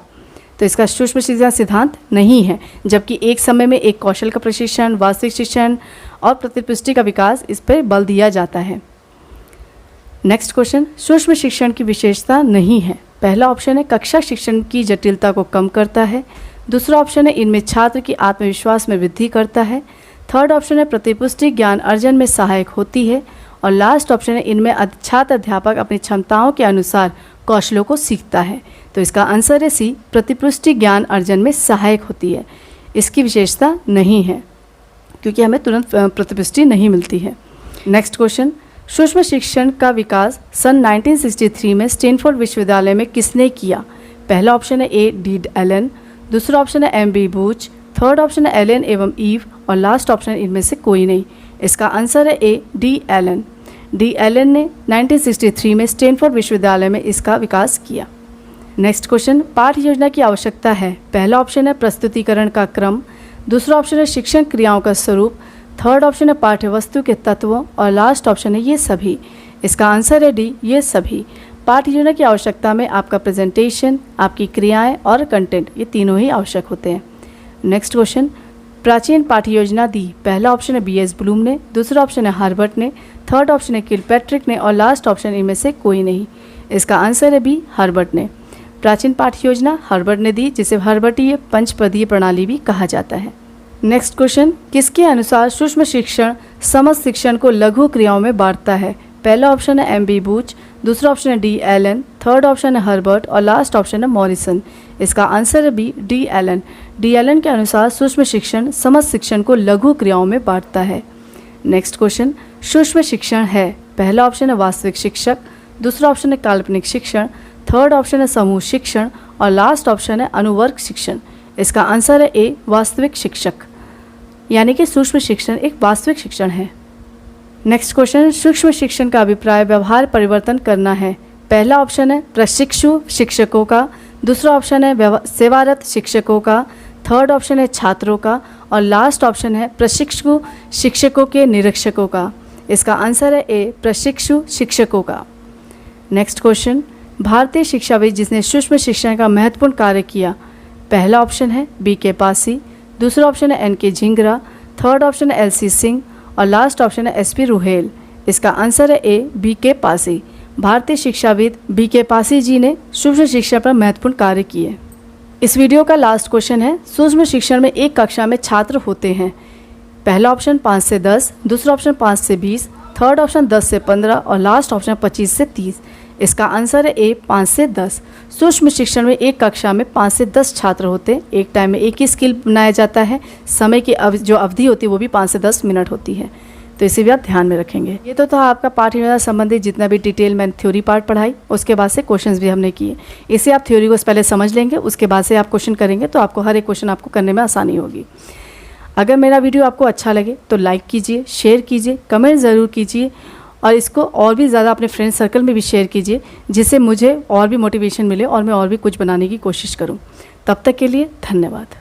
तो इसका सूक्ष्म शिक्षण सिद्धांत नहीं है, जबकि एक समय में एक कौशल का प्रशिक्षण, वास्तविक शिक्षण और प्रतिपुष्टि का विकास, इस पर बल दिया जाता है। नेक्स्ट क्वेश्चन, सूक्ष्म शिक्षण की विशेषता नहीं है। पहला ऑप्शन है कक्षा शिक्षण की जटिलता को कम करता है, दूसरा ऑप्शन है इनमें छात्र की आत्मविश्वास में वृद्धि करता है, थर्ड ऑप्शन है प्रतिपुष्टि ज्ञान अर्जन में सहायक होती है और लास्ट ऑप्शन है इनमें छात्र अध्यापक अपनी क्षमताओं के अनुसार कौशलों को सीखता है। तो इसका आंसर है सी, प्रतिपुष्टि ज्ञान अर्जन में सहायक होती है। इसकी विशेषता नहीं है क्योंकि हमें तुरंत प्रतिपुष्टि नहीं मिलती है। नेक्स्ट क्वेश्चन, सूक्ष्म शिक्षण का विकास सन 1963 में स्टैनफोर्ड विश्वविद्यालय में किसने किया? पहला ऑप्शन है ए डी एलन, दूसरा ऑप्शन है M B Booch, third option है एलन एवं ईव और लास्ट ऑप्शन इनमें से कोई नहीं। इसका आंसर है A D Allen. D Allen ने 1963 में स्टैनफोर्ड विश्वविद्यालय में इसका विकास किया। नेक्स्ट क्वेश्चन, पाठ्य योजना की आवश्यकता है। पहला ऑप्शन है प्रस्तुतिकरण का क्रम, दूसरा ऑप्शन है शिक्षण क्रियाओं का स्वरूप, थर्ड ऑप्शन है पाठ्य वस्तु के तत्वों और लास्ट ऑप्शन है ये सभी। इसका आंसर है डी, ये सभी। पाठ्य योजना की आवश्यकता में आपका प्रेजेंटेशन, आपकी क्रियाएं और कंटेंट, ये तीनों ही आवश्यक होते हैं। नेक्स्ट क्वेश्चन, प्राचीन पाठ्य योजना दी। पहला ऑप्शन है बी एस ब्लूम ने, दूसरा ऑप्शन है हार्वर्ड ने, थर्ड ऑप्शन है किलपैट्रिक ने और लास्ट ऑप्शन इनमें से कोई नहीं। इसका आंसर है बी, हार्वर्ड ने। प्राचीन पाठ्य योजना हार्वर्ड ने दी, जिसे हार्वर्डीय पंचपदीय प्रणाली भी कहा जाता है। नेक्स्ट क्वेश्चन, किसके अनुसार सूक्ष्म शिक्षण समस्त शिक्षण को लघु क्रियाओं में बांटता है? पहला ऑप्शन है एम बी बूच, दूसरा ऑप्शन है डी एलन, थर्ड ऑप्शन है हर्बर्ट और लास्ट ऑप्शन है मॉरिसन। इसका आंसर है B, D Allen. D Allen के अनुसार सूक्ष्म शिक्षण समस्त शिक्षण को लघु क्रियाओं में बांटता है। नेक्स्ट क्वेश्चन, सूक्ष्म शिक्षण है। पहला ऑप्शन है वास्तविक शिक्षक, दूसरा ऑप्शन है काल्पनिक शिक्षण, थर्ड ऑप्शन है समूह शिक्षण और लास्ट ऑप्शन है अनुवर्ग शिक्षण। इसका आंसर है ए, वास्तविक शिक्षक, यानी कि सूक्ष्म शिक्षण एक वास्तविक शिक्षण है। नेक्स्ट क्वेश्चन, सूक्ष्म शिक्षण का अभिप्राय व्यवहार परिवर्तन करना है। पहला ऑप्शन है प्रशिक्षु शिक्षकों का, दूसरा ऑप्शन है सेवारत शिक्षकों का, थर्ड ऑप्शन है छात्रों का और लास्ट ऑप्शन है प्रशिक्षु शिक्षकों के निरीक्षकों का। इसका आंसर है ए, प्रशिक्षु शिक्षकों का। नेक्स्ट क्वेश्चन, भारतीय शिक्षाविद जिसने सूक्ष्म शिक्षण का महत्वपूर्ण कार्य किया। पहला ऑप्शन है बी के पासी, दूसरा ऑप्शन है एन के झिंगरा, थर्ड ऑप्शन है एल सी सिंह और लास्ट ऑप्शन है एस पी रुहेल। इसका आंसर है ए, बी के पासी। भारतीय शिक्षाविद बी के पासी जी ने सूक्ष्म शिक्षा पर महत्वपूर्ण कार्य किए। इस वीडियो का लास्ट क्वेश्चन है, सूक्ष्म शिक्षण में एक कक्षा में छात्र होते हैं। पहला ऑप्शन 5 से 10, दूसरा ऑप्शन 5 से 20, थर्ड ऑप्शन 10 से 15 और लास्ट ऑप्शन 25 से 30। इसका आंसर है ए, 5 से 10। सूक्ष्म शिक्षण में एक कक्षा में 5 से 10 छात्र होते हैं। एक टाइम में एक ही स्किल बनाया जाता है। समय की जो अवधि होती है वो भी 5 से 10 मिनट होती है। तो इसे भी आप ध्यान में रखेंगे। ये तो था आपका पाठ्य योजना संबंधित जितना भी डिटेल मैंने थ्योरी पार्ट पढ़ाई, उसके बाद से क्वेश्चंस भी हमने किए। इसे आप थ्योरी को पहले समझ लेंगे, उसके बाद से आप क्वेश्चन करेंगे तो आपको हर एक क्वेश्चन आपको करने में आसानी होगी। अगर मेरा वीडियो आपको अच्छा लगे तो लाइक कीजिए, शेयर कीजिए, कमेंट ज़रूर कीजिए और इसको और भी ज़्यादा अपने फ्रेंड सर्कल में भी शेयर कीजिए, जिससे मुझे और भी मोटिवेशन मिले और मैं और भी कुछ बनाने की कोशिश करूँ। तब तक के लिए धन्यवाद।